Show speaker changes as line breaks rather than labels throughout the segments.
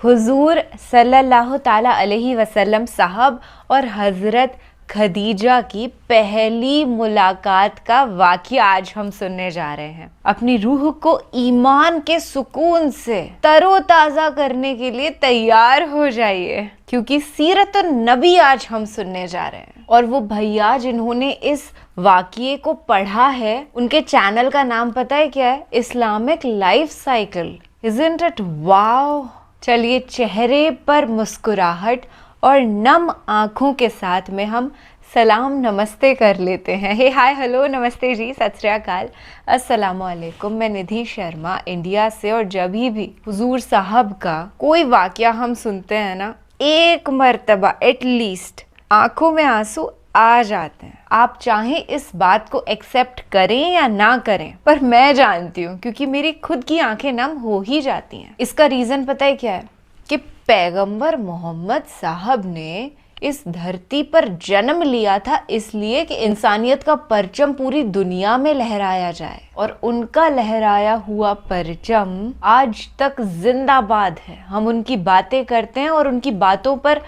हुजूर सल्लल्लाहु ताला अलैहि वसल्लम साहब और हज़रत खदीजा की पहली मुलाकात का वाक़या आज हम सुनने जा रहे हैं। अपनी रूह को ईमान के सुकून से तरोताज़ा करने के लिए तैयार हो जाइए, क्योंकि सीरत नबी आज हम सुनने जा रहे हैं। और वो भैया जिन्होंने इस वाक़ये को पढ़ा है, उनके चैनल का नाम पता है क्या है? Islamic life cycle. Isn't it wow? चलिए चेहरे पर मुस्कुराहट और नम आँखों के साथ में हम सलाम नमस्ते कर लेते हैं। हे हाय हेलो नमस्ते जी, सत श्री अकाल, अस्सलामु अलैकुम। मैं निधि शर्मा इंडिया से। और जब भी हुजूर साहब का कोई वाक़या हम सुनते हैं ना, एक मर्तबा एटलीस्ट आंखों में आंसू आ जाते हैं। आप चाहें इस बात को एक्सेप्ट करें या ना करें, पर मैं जानती हूँ, क्योंकि मेरी खुद की आंखें नम हो ही जाती हैं। इसका रीज़न पता है क्या है? कि पैगंबर मोहम्मद साहब ने इस धरती पर जन्म लिया था इसलिए कि इंसानियत का परचम पूरी दुनिया में लहराया जाए, और उनका लहराया हुआ परचम आज तक जिंदाबाद है। हम उनकी बातें करते हैं और उनकी बातों पर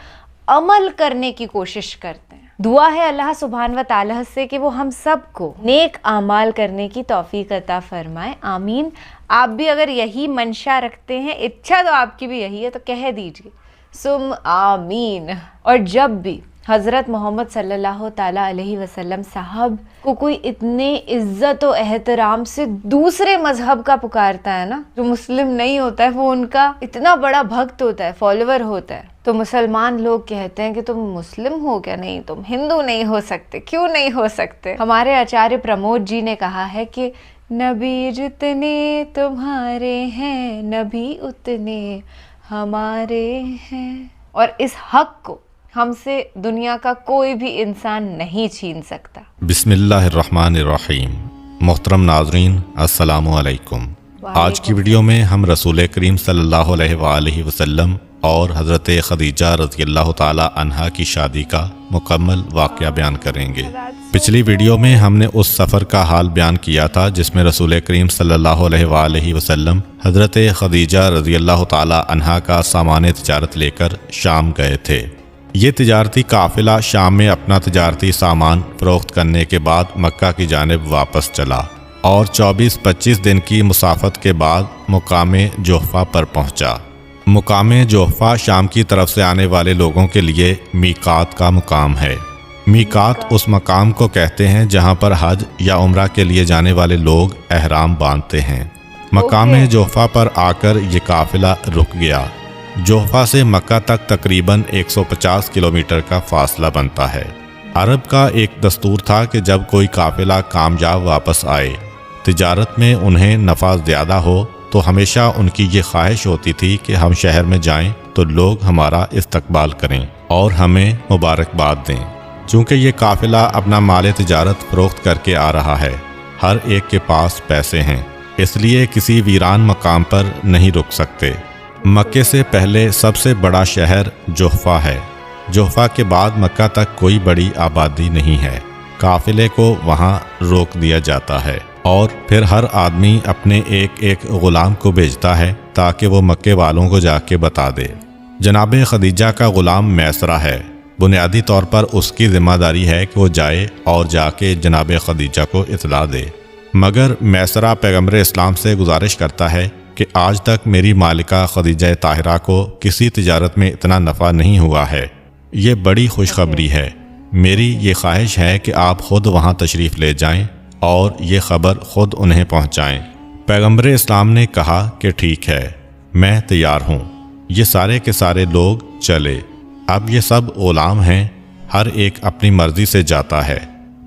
अमल करने की कोशिश करते हैं। दुआ है अल्लाह सुब्हान व तआला से कि वो हम सबको नेक आमाल करने की तौफीक अता फरमाए, आमीन। आप भी अगर यही मंशा रखते हैं, इच्छा तो आपकी भी यही है, तो कह दीजिए सुम आमीन। और जब भी हज़रत मोहम्मद सल्लल्लाहु ताला अलैहि वसल्लम साहब को कोई इतने इज्जत और एहतराम से दूसरे मजहब का पुकारता है ना, जो मुस्लिम नहीं होता है, वो उनका इतना बड़ा भक्त होता है, फॉलोवर होता है, तो मुसलमान लोग कहते हैं कि तुम मुस्लिम हो क्या? नहीं, तुम हिंदू नहीं हो सकते। क्यों नहीं हो सकते? हमारे आचार्य प्रमोद जी ने कहा है कि नबी जितने तुम्हारे हैं, नबी उतने हमारे हैं। और इस हक को हमसे दुनिया का कोई भी इंसान नहीं छीन सकता।
बिस्मिल्लाहिर्रहमानिर्रहीम। मोहतरम नाज़रीन, अस्सलामु अलैकुम। आज की वीडियो में हम रसूल करीम सल्लल्लाहु अलैहि वसल्लम और हज़रत खदीजा रज़ियल्लाहु ताला अन्हा की शादी का मुकम्मल वाक़या बयान करेंगे। पिछली वीडियो में हमने उस सफ़र का हाल बयान किया था जिसमें रसूल करीम सल्लल्लाहु अलैहि वसल्लम हज़रत खदीजा रज़ियल्लाहु ताला अन्हा का सामान तिजारत लेकर शाम गए थे। ये तिजारती काफ़िला शाम में अपना तिजारती सामान फ़रोख्त करने के बाद मक्का की जानिब वापस चला और 24-25 दिन की मुसाफत के बाद मुकामे जोहफ़ा पर पहुंचा। मुकामे जोहफ़ा शाम की तरफ से आने वाले लोगों के लिए मीकात का मुकाम है। मीकात उस मकाम को कहते हैं जहां पर हज या उम्रा के लिए जाने वाले लोग एहराम बांधते हैं। मकामे जोहफ़ा पर आकर ये काफ़िला रुक गया। जोहफ़ा से मक्का तक तकरीबन 150 किलोमीटर का फासला बनता है। अरब का एक दस्तूर था कि जब कोई काफ़िला कामयाब वापस आए, तिजारत में उन्हें नफ़ा ज़्यादा हो, तो हमेशा उनकी ये ख्वाहिश होती थी कि हम शहर में जाएं तो लोग हमारा इस्तकबाल करें और हमें मुबारकबाद दें। चूँकि ये काफ़िला अपना माल तिजारत फ़रोख्त करके आ रहा है, हर एक के पास पैसे हैं, इसलिए किसी वीरान मकाम पर नहीं रुक सकते। मक्के से पहले सबसे बड़ा शहर जोहफ़ा है। जोहफ़ा के बाद मक्का तक कोई बड़ी आबादी नहीं है। काफ़िले को वहाँ रोक दिया जाता है और फिर हर आदमी अपने एक एक ग़ुलाम को भेजता है ताकि वो मक्के वालों को जाके बता दे। जनाब खदीजा का ग़ुलाम मैसरा है। बुनियादी तौर पर उसकी ज़िम्मेदारी है कि वो जाए और जाके जनाब खदीजा को इत्तला दे। मगर मैसरा पैगंबर इस्लाम से गुजारिश करता है कि आज तक मेरी मालिका खदीजा ताहिरा को किसी तिजारत में इतना नफ़ा नहीं हुआ है। ये बड़ी खुशखबरी है। मेरी ये ख्वाहिश है कि आप ख़ुद वहाँ तशरीफ़ ले जाएं और ये ख़बर ख़ुद उन्हें पहुँचाएं। पैगंबर इस्लाम ने कहा कि ठीक है, मैं तैयार हूँ। ये सारे के सारे लोग चले। अब ये सब ग़ुलाम हैं, हर एक अपनी मर्ज़ी से जाता है।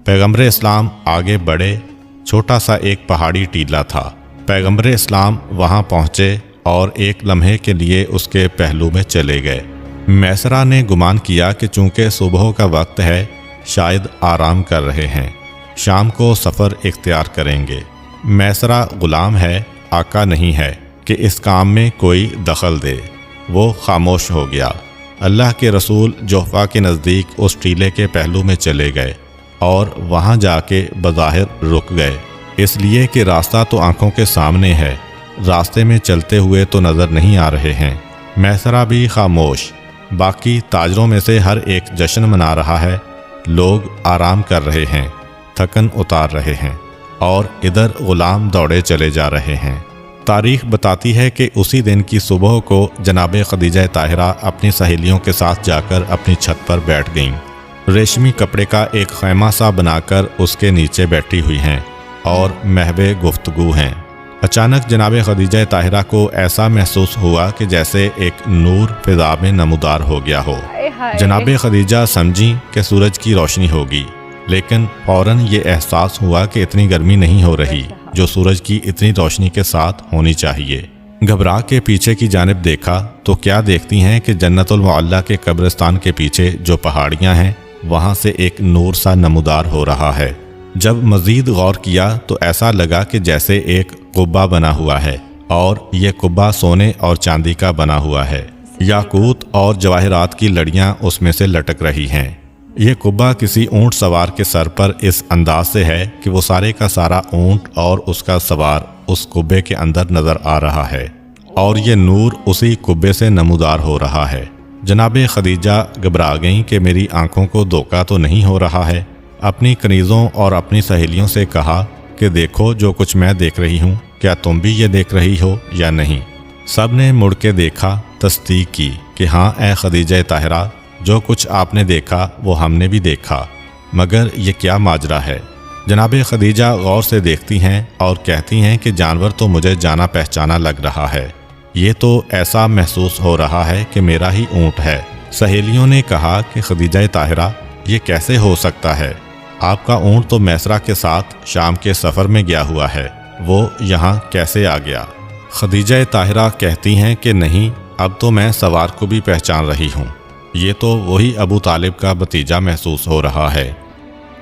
पैगंबर इस्लाम आगे बढ़े। छोटा सा एक पहाड़ी टीला था। पैगंबर इस्लाम वहाँ पहुँचे और एक लम्हे के लिए उसके पहलू में चले गए। मैसरा ने गुमान किया कि चूँकि सुबह का वक्त है, शायद आराम कर रहे हैं, शाम को सफ़र इख्तियार करेंगे। मैसरा ग़ुलाम है, आका नहीं है कि इस काम में कोई दखल दे। वो खामोश हो गया। अल्लाह के रसूल जोहफ़ा के नज़दीक उस टीले के पहलू में चले गए और वहाँ जाके बज़ाहिर रुक गए, इसलिए कि रास्ता तो आंखों के सामने है, रास्ते में चलते हुए तो नज़र नहीं आ रहे हैं। میسرہ بھی خاموش، باقی تاجروں میں سے ہر ایک جشن منا رہا ہے، لوگ آرام کر رہے ہیں، تھکن اتار رہے ہیں، اور ادھر غلام دوڑے چلے جا رہے ہیں۔ تاریخ بتاتی ہے کہ اسی دن کی صبح کو جناب خدیجہ طاہرہ اپنی سہیلیوں کے ساتھ جا کر اپنی چھت پر بیٹھ گئیں۔ ریشمی کپڑے کا ایک خیمہ سا بنا کر اس کے نیچے بیٹھی ہوئی ہیں اور محو گفتگو ہیں۔ اچانک جناب خدیجہ طاہرہ کو ایسا محسوس ہوا کہ جیسے ایک نور فضا میں نمودار ہو گیا ہو۔ جناب خدیجہ سمجھیں کہ سورج کی روشنی ہوگی، لیکن فوراً یہ احساس ہوا کہ اتنی گرمی نہیں ہو رہی جو سورج کی اتنی روشنی کے ساتھ ہونی چاہیے۔ گھبرا کے پیچھے کی جانب دیکھا تو کیا دیکھتی ہیں کہ جنت المعلیٰ کے قبرستان کے پیچھے جو پہاڑیاں ہیں وہاں سے ایک نور سا نمودار ہو رہا ہے۔ جب مزید غور کیا تو ایسا لگا کہ جیسے ایک قبہ بنا ہوا ہے، اور یہ قبہ سونے اور چاندی کا بنا ہوا ہے۔ یاقوت اور جواہرات کی لڑیاں اس میں سے لٹک رہی ہیں۔ یہ قبہ کسی اونٹ سوار کے سر پر اس انداز سے ہے کہ وہ سارے کا سارا اونٹ اور اس کا سوار اس قبے کے اندر نظر آ رہا ہے، اور یہ نور اسی قبے سے نمودار ہو رہا ہے۔ جناب خدیجہ گھبرا گئیں کہ میری آنکھوں کو دھوکہ تو نہیں ہو رہا ہے۔ اپنی کنیزوں اور اپنی سہیلیوں سے کہا کہ دیکھو جو کچھ میں دیکھ رہی ہوں، کیا تم بھی یہ دیکھ رہی ہو یا نہیں؟ سب نے مڑ کے دیکھا، تصدیق کی کہ ہاں اے خدیجہ طاہرہ، جو کچھ آپ نے دیکھا وہ ہم نے بھی دیکھا، مگر یہ کیا ماجرا ہے؟ جناب خدیجہ غور سے دیکھتی ہیں اور کہتی ہیں کہ جانور تو مجھے جانا پہچانا لگ رہا ہے، یہ تو ایسا محسوس ہو رہا ہے کہ میرا ہی اونٹ ہے۔ سہیلیوں نے کہا کہ خدیجہ طاہرہ یہ کیسے ہو سکتا ہے؟ آپ کا اونٹ تو میسرہ کے ساتھ شام کے سفر میں گیا ہوا ہے، وہ یہاں کیسے آ گیا؟ خدیجہ طاہرہ کہتی ہیں کہ نہیں، اب تو میں سوار کو بھی پہچان رہی ہوں، یہ تو وہی ابو طالب کا بھتیجا محسوس ہو رہا ہے۔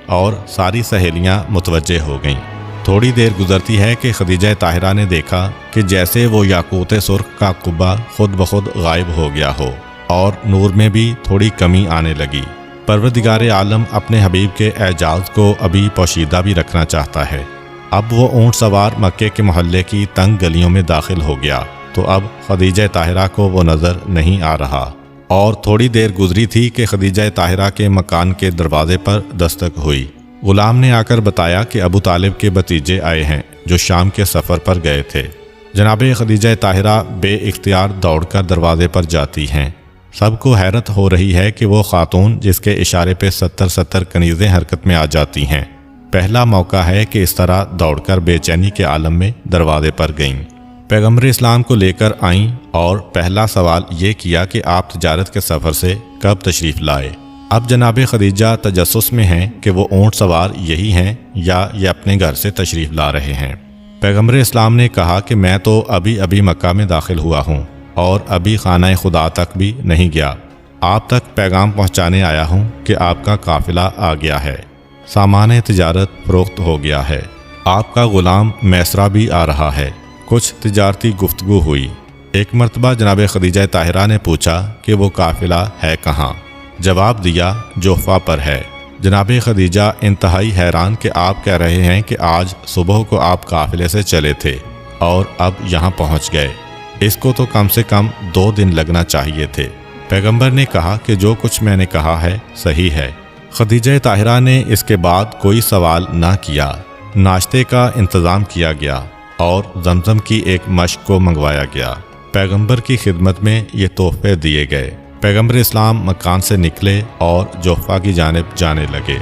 اور ساری سہیلیاں متوجہ ہو گئیں۔ تھوڑی دیر گزرتی ہے کہ خدیجہ طاہرہ نے دیکھا کہ جیسے وہ یاقوت سرخ کا قبہ خود بخود غائب ہو گیا ہو، اور نور میں بھی تھوڑی کمی آنے لگی۔ پروردگار عالم اپنے حبیب کے اعجاز کو ابھی پوشیدہ بھی رکھنا چاہتا ہے۔ اب وہ اونٹ سوار مکے کے محلے کی تنگ گلیوں میں داخل ہو گیا تو اب خدیجہ طاہرہ کو وہ نظر نہیں آ رہا، اور تھوڑی دیر گزری تھی کہ خدیجہ طاہرہ کے مکان کے دروازے پر دستک ہوئی۔ غلام نے آ کر بتایا کہ ابو طالب کے بھتیجے آئے ہیں جو شام کے سفر پر گئے تھے۔ جناب خدیجہ طاہرہ بے اختیار دوڑ کر دروازے پر جاتی ہیں۔ سب کو حیرت ہو رہی ہے کہ وہ خاتون جس کے اشارے پہ 70 کنیزیں حرکت میں آ جاتی ہیں، پہلا موقع ہے کہ اس طرح دوڑ کر بے چینی کے عالم میں دروازے پر گئیں۔ پیغمبر اسلام کو لے کر آئیں اور پہلا سوال یہ کیا کہ آپ تجارت کے سفر سے کب تشریف لائے؟ اب جناب خدیجہ تجسس میں ہیں کہ وہ اونٹ سوار یہی ہیں یا یہ اپنے گھر سے تشریف لا رہے ہیں۔ پیغمبر اسلام نے کہا کہ میں تو ابھی مکہ میں داخل ہوا ہوں اور ابھی خانہ خدا تک بھی نہیں گیا، آپ تک پیغام پہنچانے آیا ہوں کہ آپ کا قافلہ آ گیا ہے، سامان تجارت فروخت ہو گیا ہے، آپ کا غلام میسرہ بھی آ رہا ہے۔ کچھ تجارتی گفتگو ہوئی۔ ایک مرتبہ جناب خدیجہ طاہرہ نے پوچھا کہ وہ قافلہ ہے کہاں؟ جواب دیا جوفہ پر ہے۔ جناب خدیجہ انتہائی حیران کہ آپ کہہ رہے ہیں کہ آج صبح کو آپ قافلے سے چلے تھے اور اب یہاں پہنچ گئے، اس کو تو کم سے کم 2 دن لگنا چاہیے تھے۔ پیغمبر نے کہا کہ جو کچھ میں نے کہا ہے صحیح ہے۔ خدیجہ طاہرہ نے اس کے بعد کوئی سوال نہ کیا۔ ناشتے کا انتظام کیا گیا اور زمزم کی ایک مشق کو منگوایا گیا۔ پیغمبر کی خدمت میں یہ تحفے دیے گئے۔ پیغمبر اسلام مکان سے نکلے اور جوفہ کی جانب جانے لگے۔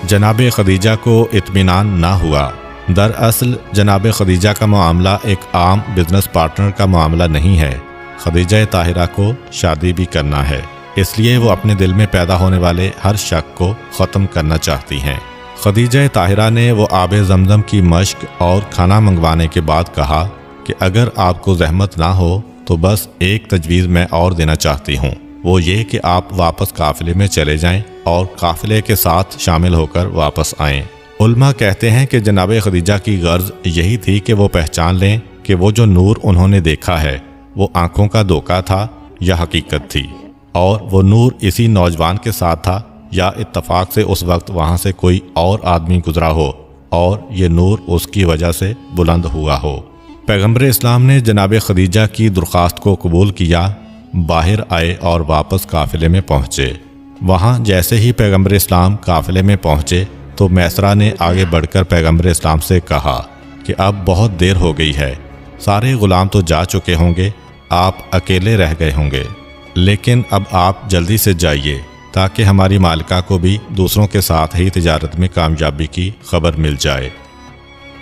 جناب خدیجہ کو اطمینان نہ ہوا۔ دراصل جناب خدیجہ کا معاملہ ایک عام بزنس پارٹنر کا معاملہ نہیں ہے، خدیجہ طاہرہ کو شادی بھی کرنا ہے، اس لیے وہ اپنے دل میں پیدا ہونے والے ہر شک کو ختم کرنا چاہتی ہیں۔ خدیجہ طاہرہ نے وہ آب زمزم کی مشق اور کھانا منگوانے کے بعد کہا کہ اگر آپ کو زحمت نہ ہو تو بس ایک تجویز میں اور دینا چاہتی ہوں، وہ یہ کہ آپ واپس قافلے میں چلے جائیں اور قافلے کے ساتھ شامل ہو کر واپس آئیں۔ علماء کہتے ہیں کہ جناب خدیجہ کی غرض یہی تھی کہ وہ پہچان لیں کہ وہ جو نور انہوں نے دیکھا ہے وہ آنکھوں کا دھوکہ تھا یا حقیقت تھی، اور وہ نور اسی نوجوان کے ساتھ تھا یا اتفاق سے اس وقت وہاں سے کوئی اور آدمی گزرا ہو اور یہ نور اس کی وجہ سے بلند ہوا ہو۔ پیغمبر اسلام نے جناب خدیجہ کی درخواست کو قبول کیا باہر آئے اور واپس قافلے میں پہنچے۔ وہاں جیسے ہی پیغمبر اسلام قافلے میں پہنچے تو میسرہ نے آگے بڑھ کر پیغمبر اسلام سے کہا کہ اب بہت دیر ہو گئی ہے، سارے غلام تو جا چکے ہوں گے، آپ اکیلے رہ گئے ہوں گے، لیکن اب آپ جلدی سے جائیے تاکہ ہماری مالکہ کو بھی دوسروں کے ساتھ ہی تجارت میں کامیابی کی خبر مل جائے۔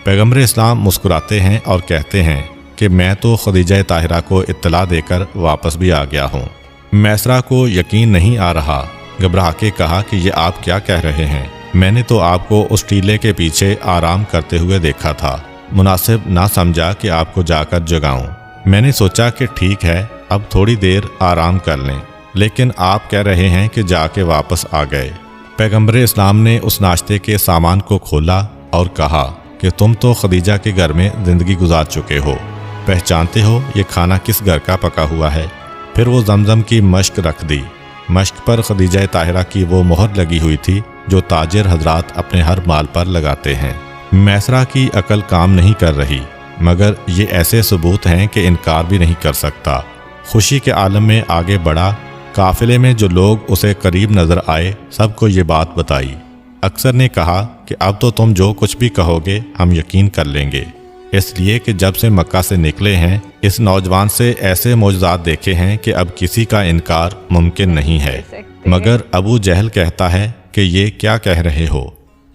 پیغمبر اسلام مسکراتے ہیں اور کہتے ہیں کہ میں تو خدیجہ طاہرہ کو اطلاع دے کر واپس بھی آ گیا ہوں۔ میسرہ کو یقین نہیں آ رہا، گھبرا کے کہا کہ یہ آپ کیا کہہ رہے ہیں؟ میں نے تو آپ کو اس ٹیلے کے پیچھے آرام کرتے ہوئے دیکھا تھا، مناسب نہ سمجھا کہ آپ کو جا کر جگاؤں۔ میں نے سوچا کہ ٹھیک ہے اب تھوڑی دیر آرام کر لیں، لیکن آپ کہہ رہے ہیں کہ جا کے واپس آ گئے۔ پیغمبر اسلام نے اس ناشتے کے سامان کو کھولا اور کہا کہ تم تو خدیجہ کے گھر میں زندگی گزار چکے ہو، پہچانتے ہو یہ کھانا کس گھر کا پکا ہوا ہے؟ پھر وہ زمزم کی مشک رکھ دی۔ مشک پر خدیجہ طاہرہ کی وہ مہر لگی ہوئی تھی جو تاجر حضرات اپنے ہر مال پر لگاتے ہیں۔ میسرہ کی عقل کام نہیں کر رہی، مگر یہ ایسے ثبوت ہیں کہ انکار بھی نہیں کر سکتا۔ خوشی کے عالم میں آگے بڑھا، قافلے میں جو لوگ اسے قریب نظر آئے سب کو یہ بات بتائی۔ اکثر نے کہا کہ اب تو تم جو کچھ بھی کہو گے ہم یقین کر لیں گے، اس لیے کہ جب سے مکہ سے نکلے ہیں اس نوجوان سے ایسے معجزات دیکھے ہیں کہ اب کسی کا انکار ممکن نہیں ہے۔ مگر ابو جہل کہتا ہے کہ یہ کیا کہہ رہے ہو،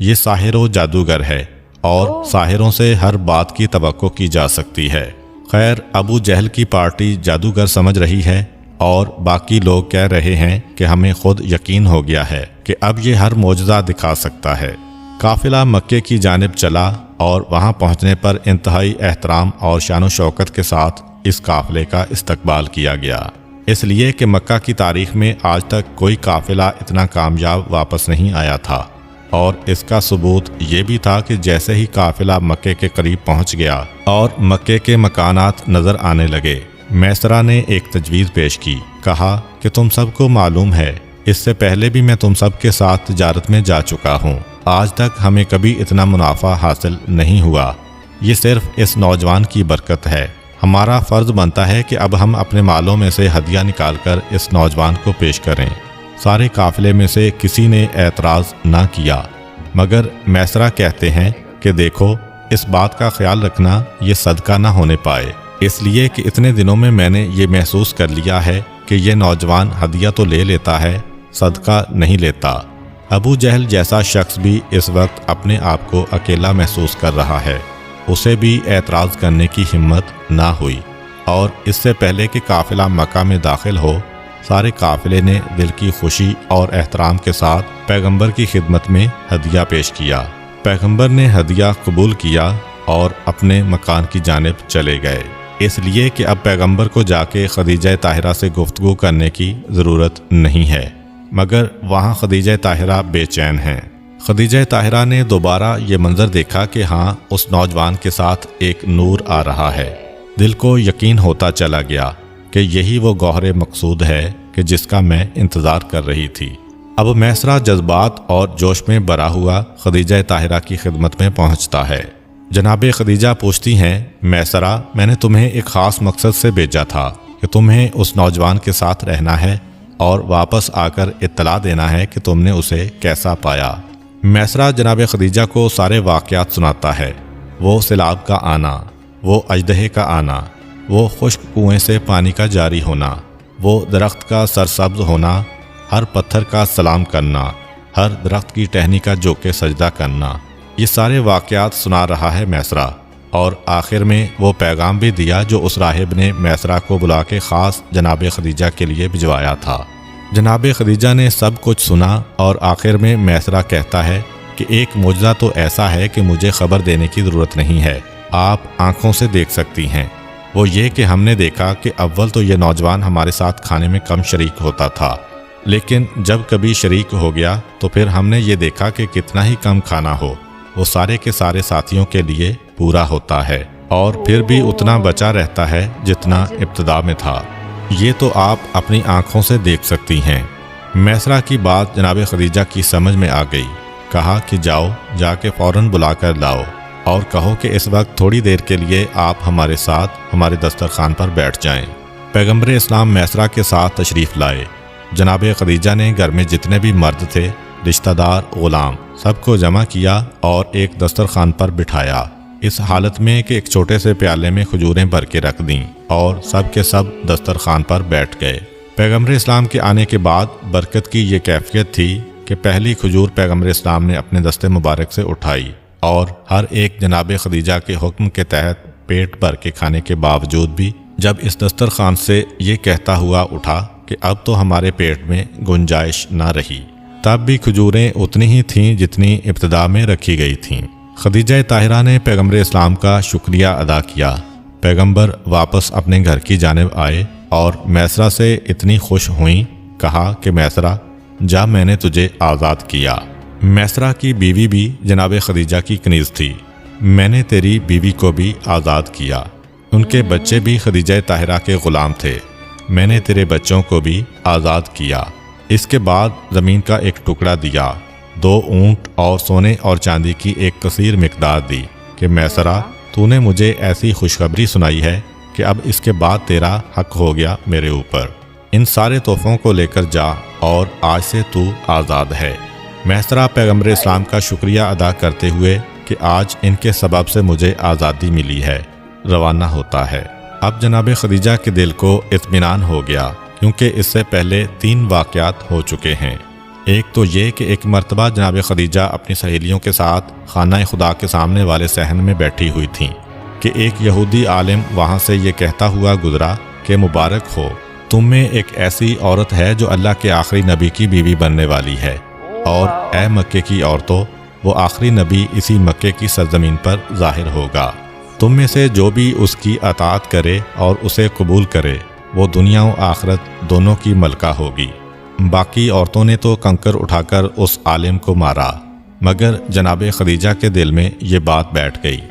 یہ ساحر و جادوگر ہے اور ساحروں سے ہر بات کی توقع کی جا سکتی ہے۔ خیر، ابو جہل کی پارٹی جادوگر سمجھ رہی ہے اور باقی لوگ کہہ رہے ہیں کہ ہمیں خود یقین ہو گیا ہے کہ اب یہ ہر معجزہ دکھا سکتا ہے۔ قافلہ مکے کی جانب چلا اور وہاں پہنچنے پر انتہائی احترام اور شان و شوکت کے ساتھ اس قافلے کا استقبال کیا گیا، اس لیے کہ مکہ کی تاریخ میں آج تک کوئی قافلہ اتنا کامیاب واپس نہیں آیا تھا۔ اور اس کا ثبوت یہ بھی تھا کہ جیسے ہی قافلہ مکے کے قریب پہنچ گیا اور مکے کے مکانات نظر آنے لگے، میسرہ نے ایک تجویز پیش کی، کہا کہ تم سب کو معلوم ہے اس سے پہلے بھی میں تم سب کے ساتھ تجارت میں جا چکا ہوں، آج تک ہمیں کبھی اتنا منافع حاصل نہیں ہوا، یہ صرف اس نوجوان کی برکت ہے۔ ہمارا فرض بنتا ہے کہ اب ہم اپنے مالوں میں سے ہدیہ نکال کر اس نوجوان کو پیش کریں۔ سارے قافلے میں سے کسی نے اعتراض نہ کیا، مگر میسرہ کہتے ہیں کہ دیکھو اس بات کا خیال رکھنا یہ صدقہ نہ ہونے پائے، اس لیے کہ اتنے دنوں میں میں نے یہ محسوس کر لیا ہے کہ یہ نوجوان ہدیہ تو لے لیتا ہے، صدقہ نہیں لیتا۔ ابو جہل جیسا شخص بھی اس وقت اپنے آپ کو اکیلا محسوس کر رہا ہے، اسے بھی اعتراض کرنے کی ہمت نہ ہوئی، اور اس سے پہلے کہ قافلہ مکہ میں داخل ہو سارے قافلے نے دل کی خوشی اور احترام کے ساتھ پیغمبر کی خدمت میں ہدیہ پیش کیا۔ پیغمبر نے ہدیہ قبول کیا اور اپنے مکان کی جانب چلے گئے، اس لیے کہ اب پیغمبر کو جا کے خدیجہ طاہرہ سے گفتگو کرنے کی ضرورت نہیں ہے، مگر وہاں خدیجہ طاہرہ بے چین ہیں۔ خدیجہ طاہرہ نے دوبارہ یہ منظر دیکھا کہ ہاں اس نوجوان کے ساتھ ایک نور آ رہا ہے، دل کو یقین ہوتا چلا گیا کہ یہی وہ گوہر مقصود ہے کہ جس کا میں انتظار کر رہی تھی۔ اب میسرہ جذبات اور جوش میں بھرا ہوا خدیجہ طاہرہ کی خدمت میں پہنچتا ہے۔ جناب خدیجہ پوچھتی ہیں، میسرہ میں نے تمہیں ایک خاص مقصد سے بھیجا تھا کہ تمہیں اس نوجوان کے ساتھ رہنا ہے اور واپس آ کر اطلاع دینا ہے کہ تم نے اسے کیسا پایا۔ میسرہ جناب خدیجہ کو سارے واقعات سناتا ہے، وہ سیلاب کا آنا، وہ اژدہے کا آنا، وہ خشک کنویں سے پانی کا جاری ہونا، وہ درخت کا سرسبز ہونا، ہر پتھر کا سلام کرنا، ہر درخت کی ٹہنی کا جھک سجدہ کرنا، یہ سارے واقعات سنا رہا ہے میسرہ، اور آخر میں وہ پیغام بھی دیا جو اس راہب نے میسرہ کو بلا کے خاص جناب خدیجہ کے لیے بھجوایا تھا۔ جناب خدیجہ نے سب کچھ سنا اور آخر میں میسرہ کہتا ہے کہ ایک معجزہ تو ایسا ہے کہ مجھے خبر دینے کی ضرورت نہیں ہے، آپ آنکھوں سے دیکھ سکتی ہیں۔ وہ یہ کہ ہم نے دیکھا کہ اول تو یہ نوجوان ہمارے ساتھ کھانے میں کم شریک ہوتا تھا، لیکن جب کبھی شریک ہو گیا تو پھر ہم نے یہ دیکھا کہ کتنا ہی کم کھانا ہو وہ سارے کے سارے ساتھیوں کے لیے پورا ہوتا ہے، اور پھر بھی اتنا بچا رہتا ہے جتنا ابتدا میں تھا۔ یہ تو آپ اپنی آنکھوں سے دیکھ سکتی ہیں۔ میسرہ کی بات جناب خدیجہ کی سمجھ میں آ گئی، کہا کہ جاؤ جا کے فوراً بلا کر لاؤ اور کہو کہ اس وقت تھوڑی دیر کے لیے آپ ہمارے ساتھ ہمارے دسترخوان پر بیٹھ جائیں۔ पैगम्बर इस्लाम मैसरा के साथ तशरीफ़ लाए। जनाब खदीजा ने घर में जितने भी मर्द थे, रिश्तेदार, ग़ुलाम, सबको जमा किया और एक दस्तरखान पर बिठाया, इस हालत में कि एक छोटे से प्याले में खजूरें भर के रख दीं और सब के सब दस्तरखान पर बैठ गए। पैगम्बर इस्लाम के आने के बाद बरकत की ये कैफियत थी कि पहली खजूर पैगम्बर इस्लाम ने अपने दस्ते मुबारक से उठाई और हर एक जनाब खदीजा के हुक्म के तहत पेट भर के खाने के बावजूद भी जब इस दस्तरखान से ये कहता हुआ उठा कि अब तो हमारे पेट में गुंजाइश ना रही, तब भी खजूरें उतनी ही थीं जितनी इब्तिदा में रखी गई थीं। खदीजा ताहिरा ने पैगम्बर इस्लाम का शुक्रिया अदा किया। पैगम्बर वापस अपने घर की जानिब आए और मैसरा से इतनी खुश हुई, कहा कि मैसरा जा, मैंने तुझे आज़ाद किया। मैसरा की बीवी भी जनाब खदीजा की कनीज़ थी। मैंने तेरी बीवी को भी आज़ाद किया। उनके बच्चे भी खदीजा ताहिरा के ग़ुलाम थे। मैंने तेरे बच्चों को भी आज़ाद किया। इसके बाद ज़मीन का एक टुकड़ा दिया, 2 ऊँट और सोने और चांदी की एक कसीर मिकदार दी कि मैसरा, तूने मुझे ऐसी खुशखबरी सुनाई है कि अब इसके बाद तेरा हक हो गया मेरे ऊपर। इन सारे तोहफ़ों को लेकर जा और आज से तू आज़ाद है। मैसरा पैगम्बर इस्लाम का शुक्रिया अदा करते हुए कि आज इनके सबब से मुझे आज़ादी मिली है, रवाना होता है। अब जनाब खदीजा के दिल को इत्मीनान हो गया, क्योंकि इससे पहले 3 वाक़यात हो चुके हैं। एक तो ये कि एक मर्तबा जनाब खदीजा अपनी सहेलियों के साथ खाना खुदा के सामने वाले सहन में बैठी हुई थीं कि एक यहूदी आलिम वहाँ से ये कहता हुआ गुजरा कि मुबारक हो, तुम में एक ऐसी औरत है जो अल्लाह के आखिरी नबी की बीवी बनने वाली है, और ए मक्के की औरतों, वो आखिरी नबी इसी मक्के की सरजमीन पर ज़ाहिर होगा। तुम में से जो भी उसकी अताअत करे और उसे कबूल करे, वो दुनिया और आखिरत दोनों की मलका होगी। बाकी औरतों ने तो कंकर उठाकर उस आलिम को मारा, मगर जनाब खदीजा के दिल में ये बात बैठ गई,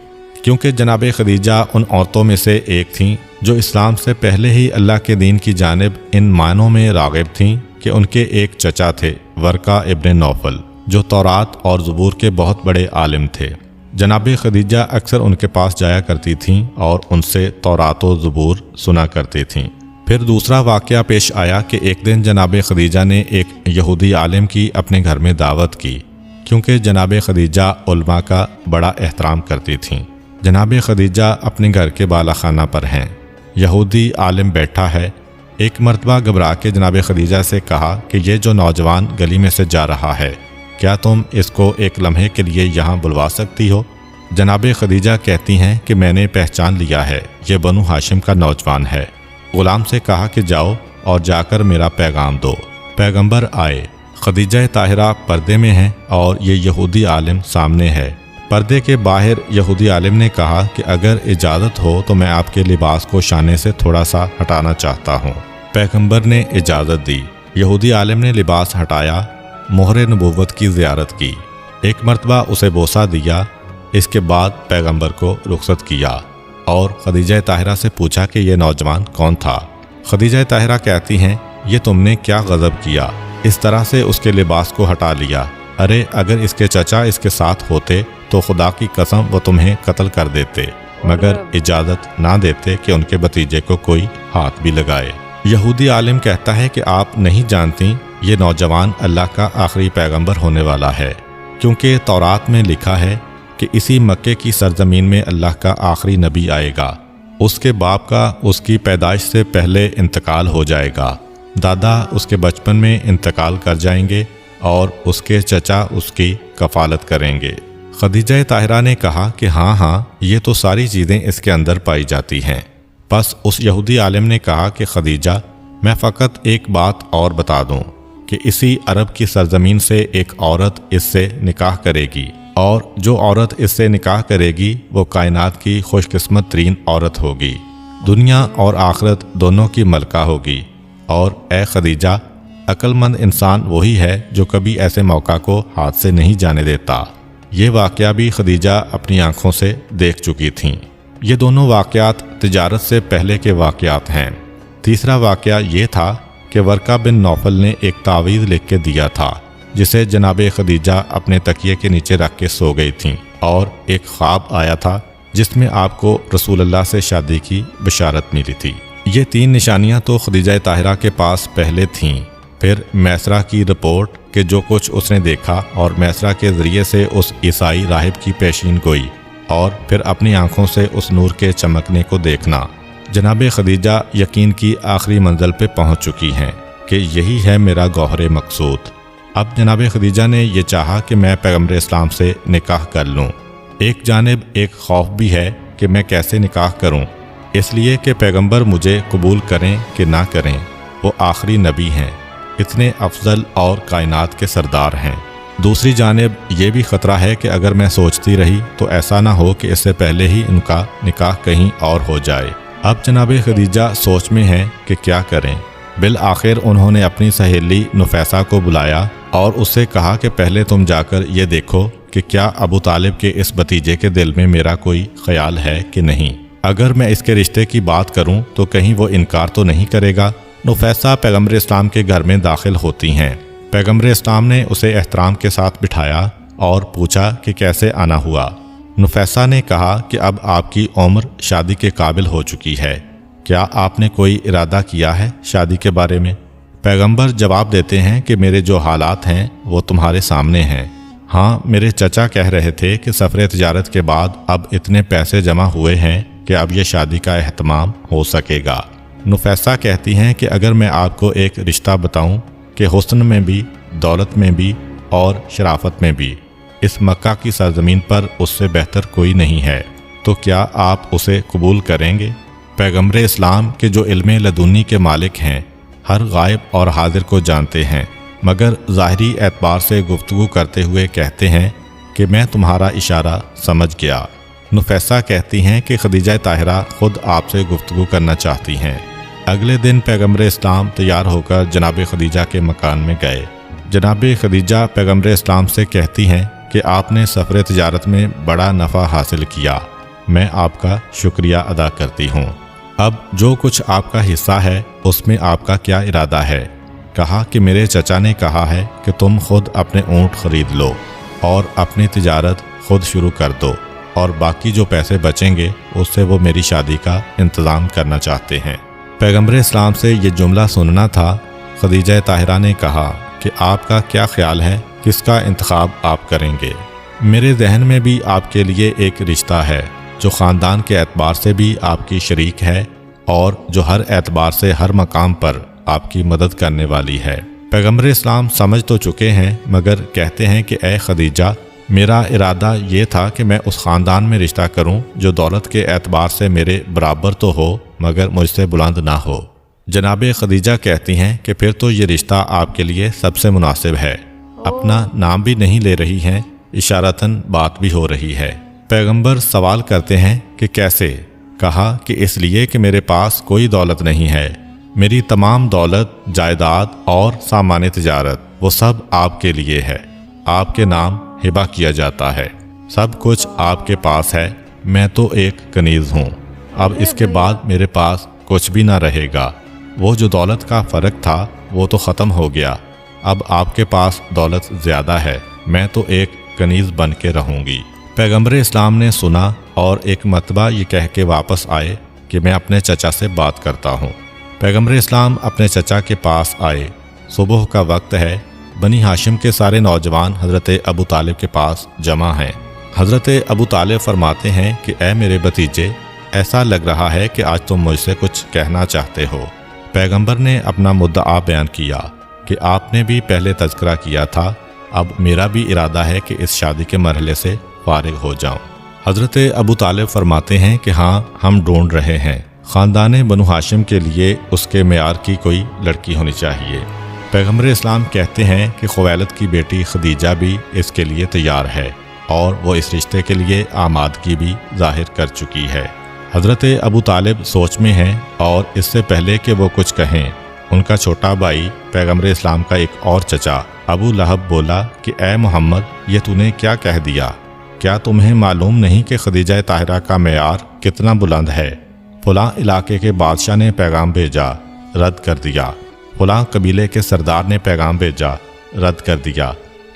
क्योंकि जनाब खदीजा उन औरतों में से एक थीं जो इस्लाम से पहले ही अल्लाह के दीन की जानिब इन मानों में राग़िब थीं कि उनके एक चचा थे, वर्का इब्न नौफल, जो तौरात और ज़बूर के बहुत बड़े आलिम थे। जनाब खदीजा अक्सर उनके पास जाया करती थीं और उनसे तौरात और ज़बूर सुना करती थीं। फिर दूसरा वाक़या पेश आया कि एक दिन जनाब खदीजा ने एक यहूदी आलिम की अपने घर में दावत की, क्योंकि जनाब खदीजा उलमा का बड़ा एहतराम करती थीं। जनाब खदीजा अपने घर के बालाखाना पर हैं, यहूदी आलिम बैठा है। एक मरतबा घबरा के जनाब खदीजा से कहा कि ये जो नौजवान गली में से जा रहा है, क्या तुम इसको एक लम्हे के लिए यहाँ बुलवा सकती हो? जनाब खदीजा कहती हैं कि मैंने पहचान लिया है, ये बनु हाशिम का नौजवान है। ग़ुलाम से कहा कि जाओ और जाकर मेरा पैगाम दो। पैगंबर आए। खदीजा ताहिरा पर्दे में हैं और ये यहूदी आलिम सामने है। पर्दे के बाहर यहूदी आलिम ने कहा कि अगर इजाज़त हो तो मैं आपके लिबास को शाने से थोड़ा सा हटाना चाहता हूँ। पैगंबर ने इजाज़त दी। यहूदी आलिम ने लिबास हटाया, मोहर नबूवत की ज़ियारत की, एक मरतबा उसे बोसा दिया। इसके बाद पैगंबर को रुखसत किया और खदीजा ताहिरा से पूछा कि यह नौजवान कौन था। खदीजा ताहिरा कहती हैं, ये तुमने क्या गज़ब किया, इस तरह से उसके लिबास को हटा लिया। अरे अगर इसके चचा इसके साथ होते तो खुदा की कसम वो तुम्हें कत्ल कर देते, मगर इजाज़त ना देते कि उनके भतीजे को कोई हाथ भी लगाए। यहूदी आलिम कहता है कि आप नहीं जानती ये नौजवान अल्लाह का आखिरी पैगंबर होने वाला है, क्योंकि तौरात में लिखा है कि इसी मक्के की सरजमीन में अल्लाह का आखिरी नबी आएगा। उसके बाप का उसकी पैदाइश से पहले इंतकाल हो जाएगा, दादा उसके बचपन में इंतकाल कर जाएंगे और उसके चचा उसकी कफालत करेंगे। खदीजा ताहिरा ने कहा कि हाँ, ये तो सारी चीज़ें इसके अंदर पाई जाती हैं। बस उस यहूदी आलिम ने कहा कि खदीजा, मैं फ़कत एक बात और बता दूं कि इसी अरब की सरजमीन से एक औरत इससे निकाह करेगी, और जो औरत इससे निकाह करेगी वो कायनात की खुशकिस्मत तरीन औरत होगी, दुनिया और आखिरत दोनों की मलका होगी। और ए खदीजा, अक्लमंद इंसान वही है जो कभी ऐसे मौका को हाथ से नहीं जाने देता। ये वाक़या भी खदीजा अपनी आंखों से देख चुकी थीं। ये दोनों वाक़यात तिजारत से पहले के वाक़यात हैं। तीसरा वाक़या ये था कि वर्का बिन नौफल ने एक तावीज़ लिख के दिया था, जिसे जनाब खदीजा अपने तकिए के नीचे रख के सो गई थीं, और एक ख्वाब आया था जिसमें आपको रसूलुल्लाह से शादी की बशारत मिली थी। ये 3 निशानियां तो खदीजा ताहिरा के पास पहले थीं। फिर मैसरा की रिपोर्ट कि जो कुछ उसने देखा और मैसरा के ज़रिए से उस ईसाई राहिब की पेशीन गोई और फिर अपनी आंखों से उस नूर के चमकने को देखना। जनाब खदीजा यकीन की आखिरी मंजिल पे पहुंच चुकी हैं कि यही है मेरा गौहर मकसूद। अब जनाब खदीजा ने यह चाहा कि मैं पैगम्बर इस्लाम से निकाह कर लूँ। एक जानिब एक खौफ भी है कि मैं कैसे निकाह करूँ, इसलिए कि पैगम्बर मुझे कबूल करें कि ना करें, वो आखिरी नबी हैं, इतने अफजल और कायनात के सरदार हैं। दूसरी जानिब ये भी ख़तरा है कि अगर मैं सोचती रही तो ऐसा ना हो कि इससे पहले ही उनका निकाह कहीं और हो जाए। अब जनाब खदीजा सोच में हैं कि क्या करें। बिल आखिर उन्होंने अपनी सहेली नुफैसा को बुलाया और उससे कहा कि पहले तुम जाकर ये देखो कि क्या अबू तालिब के इस भतीजे के दिल में मेरा कोई ख्याल है कि नहीं। अगर मैं इसके रिश्ते की बात करूं तो कहीं वो इनकार तो नहीं करेगा। नुफैसा पैगम्बर इस्लाम के घर में दाखिल होती हैं। पैगम्बर इस्लाम ने उसे एहतराम के साथ बिठाया और पूछा कि कैसे आना हुआ। नुफैसा ने कहा कि अब आपकी उम्र शादी के काबिल हो चुकी है, क्या आपने कोई इरादा किया है शादी के बारे में। पैगम्बर जवाब देते हैं कि मेरे जो हालात हैं वो तुम्हारे सामने हैं। हाँ, मेरे चचा कह रहे थे कि सफ़र तिजारत के बाद अब इतने पैसे जमा हुए हैं कि अब ये शादी का एहतमाम हो सकेगा। नुफैसा कहती हैं कि अगर मैं आपको एक रिश्ता बताऊं कि हुस्न में भी, दौलत में भी और शराफत में भी इस मक्का की सरजमीन पर उससे बेहतर कोई नहीं है, तो क्या आप उसे कबूल करेंगे। पैगम्बर इस्लाम के जो इल्म लदुनी के मालिक हैं, हर गायब और हाजिर को जानते हैं, मगर ज़ाहरी एतबार से गुफ्तगू करते हुए कहते हैं कि मैं तुम्हारा इशारा समझ गया। नुफैसा कहती हैं कि खदीजा ताहिरा ख़ुद आपसे गुफ्तगू करना चाहती हैं। अगले दिन पैगम्बर इस्लाम तैयार होकर जनाब खदीजा के मकान में गए। जनाब खदीजा पैगम्बर इस्लाम से कहती हैं कि आपने सफ़र तिजारत में बड़ा नफ़ा हासिल किया, मैं आपका शुक्रिया अदा करती हूँ। अब जो कुछ आपका हिस्सा है उसमें आपका क्या इरादा है। कहा कि मेरे चचा ने कहा है कि तुम खुद अपने ऊँट खरीद लो और अपनी तिजारत खुद शुरू कर दो और बाकी जो पैसे बचेंगे उससे वो मेरी शादी का इंतज़ाम करना चाहते हैं। पैगम्बर इस्लाम से ये जुमला सुनना था। खदीजा ताहिरा ने कहा कि आपका क्या ख्याल है, किसका इंतखाब आप करेंगे। मेरे जहन में भी आपके लिए एक रिश्ता है जो ख़ानदान के एतबार से भी आपकी शरीक है और जो हर एतबार से हर मकाम पर आपकी मदद करने वाली है। पैगम्बर इस्लाम समझ तो चुके हैं, मगर कहते हैं कि ए खदीजा, मेरा इरादा ये था कि मैं उस ख़ानदान में रिश्ता करूं जो दौलत के एतबार से मेरे बराबर तो हो मगर मुझसे बुलंद ना हो। जनाब खदीजा कहती हैं कि फिर तो ये रिश्ता आपके लिए सबसे मुनासिब है। अपना नाम भी नहीं ले रही हैं, इशारतन बात भी हो रही है। पैगंबर सवाल करते हैं कि कैसे। कहा कि इसलिए कि मेरे पास कोई दौलत नहीं है, मेरी तमाम दौलत, जायदाद और सामान तिजारत वो सब आपके लिए है, आपके नाम हिबा किया जाता है, सब कुछ आपके पास है। मैं तो एक कनीज़ हूँ, अब इसके बाद मेरे पास कुछ भी ना रहेगा। वो जो दौलत का फ़र्क था वो तो ख़त्म हो गया, अब आपके पास दौलत ज़्यादा है, मैं तो एक कनीज़ बन के रहूँगी। पैगम्बर इस्लाम ने सुना और एक मरतबा ये कह के वापस आए कि मैं अपने चचा से बात करता हूँ। पैगम्बर इस्लाम अपने चचा के पास आए। सुबह का वक्त है। बनी हाशिम के सारे नौजवान हज़रत अबू तालिब के पास जमा हैं। हज़रत अबू तालिब फरमाते हैं कि ए मेरे भतीजे, ऐसा लग रहा है कि आज तुम मुझसे कुछ कहना चाहते हो। पैगंबर ने अपना मुद्दा बयान किया कि आपने भी पहले तज़किरा किया था, अब मेरा भी इरादा है कि इस शादी के मरहले से फारिग हो जाऊं। हज़रत अबू तालिब फरमाते हैं कि हाँ, हम ढूंढ रहे हैं, ख़ानदान बनु हाशिम के लिए उसके मेयार की कोई लड़की होनी चाहिए। पैगंबर इस्लाम कहते हैं कि खुवैलद की बेटी खदीजा भी इसके लिए तैयार है और वो इस रिश्ते के लिए आमादगी भी जाहिर कर चुकी है। हज़रत अबू तालिब सोच में हैं और इससे पहले कि वो कुछ कहें, उनका छोटा भाई पैगंबर इस्लाम का एक और चचा अबू लहब बोला कि ए मोहम्मद, ये तूने क्या कह दिया? क्या तुम्हें मालूम नहीं कि खदीजा ताहिरा का मेयार कितना बुलंद है? फलां इलाके के बादशाह ने पैगाम भेजा, रद्द कर दिया। फलां कबीले के सरदार ने पैगाम भेजा, रद्द कर दिया।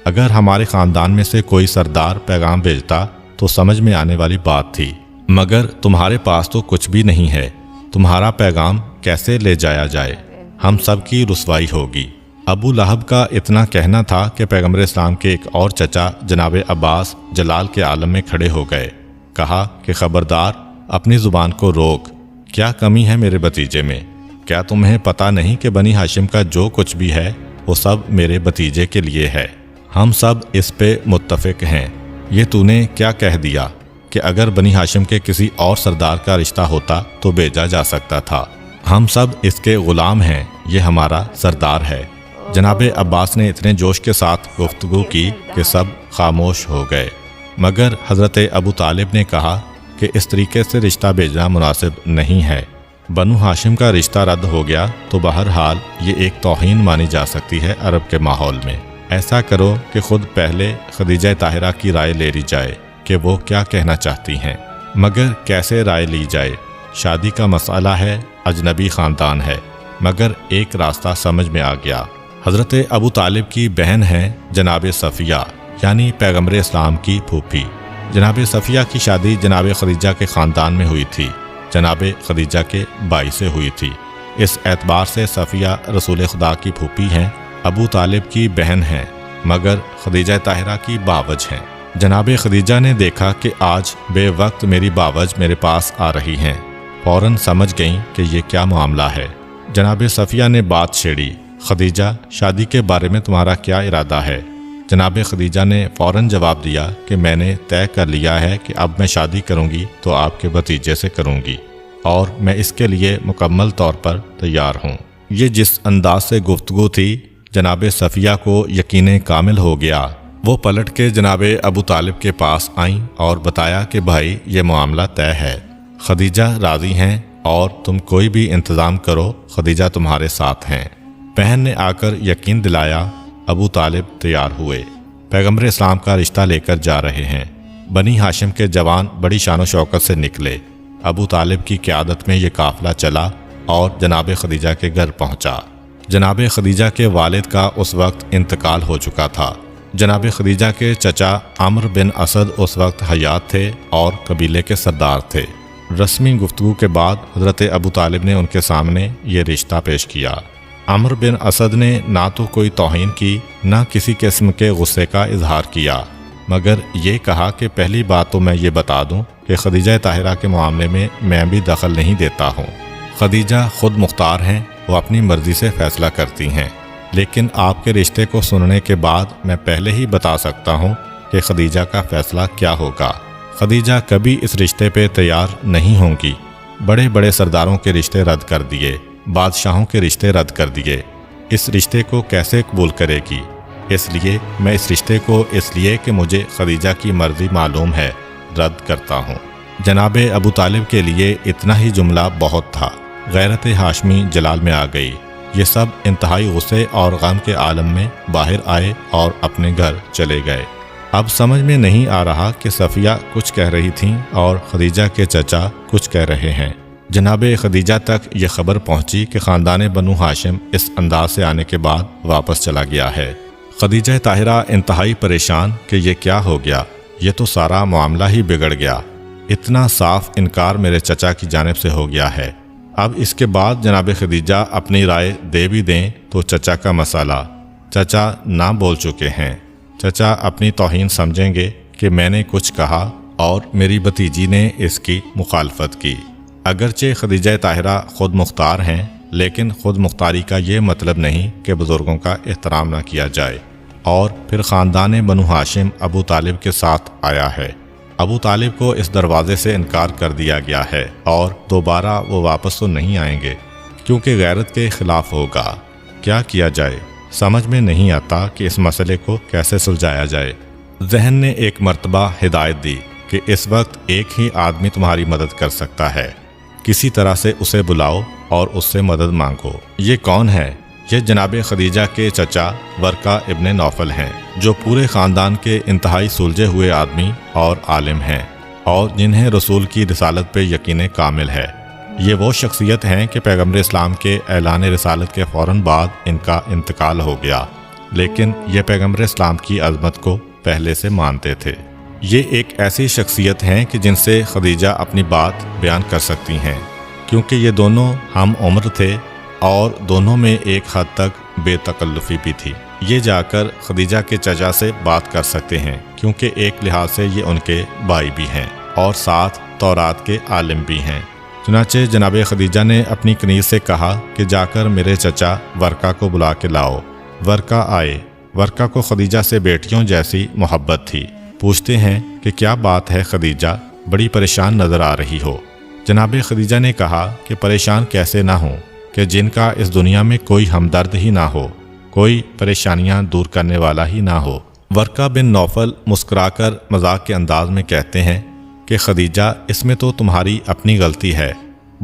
अगर हमारे ख़ानदान में से कोई सरदार पैगाम भेजता तो समझ में आने वाली बात थी, मगर तुम्हारे पास तो कुछ भी नहीं है। तुम्हारा पैगाम कैसे ले जाया जाए, हम सब की रुसवाई होगी। अबू लहब का इतना कहना था कि पैगम्बर इस्लाम के एक और चचा जनाब अब्बास जलाल के आलम में खड़े हो गए। कहा कि खबरदार, अपनी ज़ुबान को रोक, क्या कमी है मेरे भतीजे में? क्या तुम्हें पता नहीं कि बनी हाशिम का जो कुछ भी है वो सब मेरे भतीजे के लिए है? हम सब इस पे मुत्तफिक हैं। ये तूने क्या कह दिया कि अगर बनी हाशिम के किसी और सरदार का रिश्ता होता तो भेजा जा सकता था? हम सब इसके ग़ुलाम हैं, ये हमारा सरदार है। जनाब अब्बास ने इतने जोश के साथ गुफ्तगू की कि सब खामोश हो गए, मगर हज़रत अबू तालिब ने कहा कि इस तरीके से रिश्ता भेजना मुनासिब नहीं है। बनु हाशिम का रिश्ता रद्द हो गया तो बहरहाल ये एक तौहीन मानी जा सकती है अरब के माहौल में। ऐसा करो कि खुद पहले खदीजा ताहिरा की राय ले ली जाए कि वो क्या कहना चाहती हैं। मगर कैसे राय ली जाए? शादी का मसला है, अजनबी ख़ानदान है। मगर एक रास्ता समझ में आ गया। हज़रत अबू तालिब की बहन है जनाब सफ़िया, यानी पैगम्बर इस्लाम की फूफी। जनाब सफ़िया की शादी जनाब खदीजा के ख़ानदान में हुई थी, जनाब खदीजा के भाई से हुई थी। इस एतबार से सफ़िया रसूल खुदा की फूफी हैं, अबू तालिब की बहन हैं, मगर खदीजा ताहिरा की बावज हैं। जनाब खदीजा ने देखा कि आज बेवक्त मेरी बावज मेरे पास आ रही हैं। फ़ौरन समझ गईं कि ये क्या मामला है। जनाब सफ़िया ने बात छेड़ी, खदीजा, शादी के बारे में तुम्हारा क्या इरादा है? जनाब खदीजा ने फ़ौरन जवाब दिया कि मैंने तय कर लिया है कि अब मैं शादी करूंगी तो आपके भतीजे से करूंगी, और मैं इसके लिए मुकम्मल तौर पर तैयार हूं। ये जिस अंदाज से गुफ्तगू थी, जनाब सफ़िया को यकीन कामिल हो गया। वो पलट के जनाब अबू तालिब के पास आईं और बताया कि भाई, ये मामला तय है, खदीजा राज़ी हैं और तुम कोई भी इंतज़ाम करो, खदीजा तुम्हारे साथ हैं। बहन ने आकर यकीन दिलाया। अबू तालिब तैयार हुए, पैगम्बर इस्लाम का रिश्ता लेकर जा रहे हैं। बनी हाशिम के जवान बड़ी शान शौकत से निकले। अबू तालिब की क़यादत में ये काफ़िला चला और जनाब खदीजा के घर पहुंचा। जनाब खदीजा के वालिद का उस वक्त इंतकाल हो चुका था। जनाब खदीजा के चचा अम्र बिन असद उस वक्त हयात थे और कबीले के सरदार थे। रस्मी गुफ्तगू के बाद हज़रत अबू तालिब ने उनके सामने ये रिश्ता पेश किया। अम्र बिन असद ने ना तो कोई तौहीन की, ना किसी किस्म के गुस्से का इजहार किया, मगर ये कहा कि पहली बात तो मैं ये बता दूं कि खदीजा ताहिरा के मामले में मैं भी दखल नहीं देता हूँ। खदीजा खुद मुख्तार हैं, वो अपनी मर्ज़ी से फ़ैसला करती हैं। लेकिन आपके रिश्ते को सुनने के बाद मैं पहले ही बता सकता हूँ कि खदीजा का फ़ैसला क्या होगा। खदीजा कभी इस रिश्ते पे तैयार नहीं होंगी। बड़े बड़े सरदारों के रिश्ते रद्द कर दिए, बादशाहों के रिश्ते रद्द कर दिए, इस रिश्ते को कैसे कबूल करेगी? इसलिए मैं इस रिश्ते को इसलिए कि मुझे खदीजा की मर्ज़ी मालूम है, रद्द करता हूँ। जनाब अबू तालिब के लिए इतना ही जुमला बहुत था। गैरत हाशमी जलाल में आ गई। ये सब इंतहाई गुस्से और गम के आलम में बाहर आए और अपने घर चले गए। अब समझ में नहीं आ रहा कि सफ़िया कुछ कह रही थीं और खदीजा के चचा कुछ कह रहे हैं। जनाब खदीजा तक ये खबर पहुंची कि ख़ानदान बनु हाशिम इस अंदाज से आने के बाद वापस चला गया है। खदीजा ताहिरा इंतहाई परेशान कि ये क्या हो गया, ये तो सारा मामला ही बिगड़ गया। इतना साफ इनकार मेरे चचा की जानिब से हो गया है। अब इसके बाद जनाब खदीजा अपनी राय दे भी दें तो चचा का मसाला, चचा ना बोल चुके हैं। चचा अपनी तौहीन समझेंगे कि मैंने कुछ कहा और मेरी भतीजी ने इसकी मुखालफत की। अगरचे खदीजा ताहिरा खुद मुख्तार हैं, लेकिन खुद मुख्तारी का ये मतलब नहीं कि बुज़ुर्गों का एहतराम न किया जाए। और फिर ख़ानदान बनु हाशिम अबू तालिब के साथ आया है। अबू तालिब को इस दरवाज़े से इनकार कर दिया गया है और दोबारा वो वापस तो नहीं आएंगे, क्योंकि गैरत के ख़िलाफ़ होगा। क्या किया जाए, समझ में नहीं आता कि इस मसले को कैसे सुलझाया जाए। जहन ने एक मर्तबा हिदायत दी कि इस वक्त एक ही आदमी तुम्हारी मदद कर सकता है, किसी तरह से उसे बुलाओ और उससे मदद मांगो। ये कौन है? ये जनाब खदीजा के चचा वर्का इब्ने नौफल हैं, जो पूरे ख़ानदान के इंतहाई सुलझे हुए आदमी और आलिम हैं और जिन्हें रसूल की रिसालत पे यकीन कामिल है। ये वो शख्सियत हैं कि पैगम्बर इस्लाम के ऐलान रिसालत के फ़ौरन बाद इनका इंतकाल हो गया, लेकिन ये पैगम्बर इस्लाम की अज़मत को पहले से मानते थे। ये एक ऐसी शख्सियत हैं कि जिनसे खदीजा अपनी बात बयान कर सकती हैं, क्योंकि ये दोनों हम उम्र थे और दोनों में एक हद तक बेतकल्लुफ़ी भी थी। ये जाकर खदीजा के चचा से बात कर सकते हैं क्योंकि एक लिहाज से ये उनके भाई भी हैं और साथ तौरात के आलिम भी हैं। चुनाचे जनाब खदीजा ने अपनी कनीज़ से कहा कि जाकर मेरे चचा वर्का को बुला के लाओ। वर्का आए। वर्का को खदीजा से बेटियों जैसी मोहब्बत थी। पूछते हैं कि क्या बात है खदीजा, बड़ी परेशान नज़र आ रही हो। जनाब खदीजा ने कहा कि परेशान कैसे ना हो कि जिनका इस दुनिया में कोई हमदर्द ही ना हो, कोई परेशानियां दूर करने वाला ही ना हो। वर्का बिन नौफल मुस्कुराकर मजाक के अंदाज में कहते हैं कि खदीजा, इसमें तो तुम्हारी अपनी गलती है।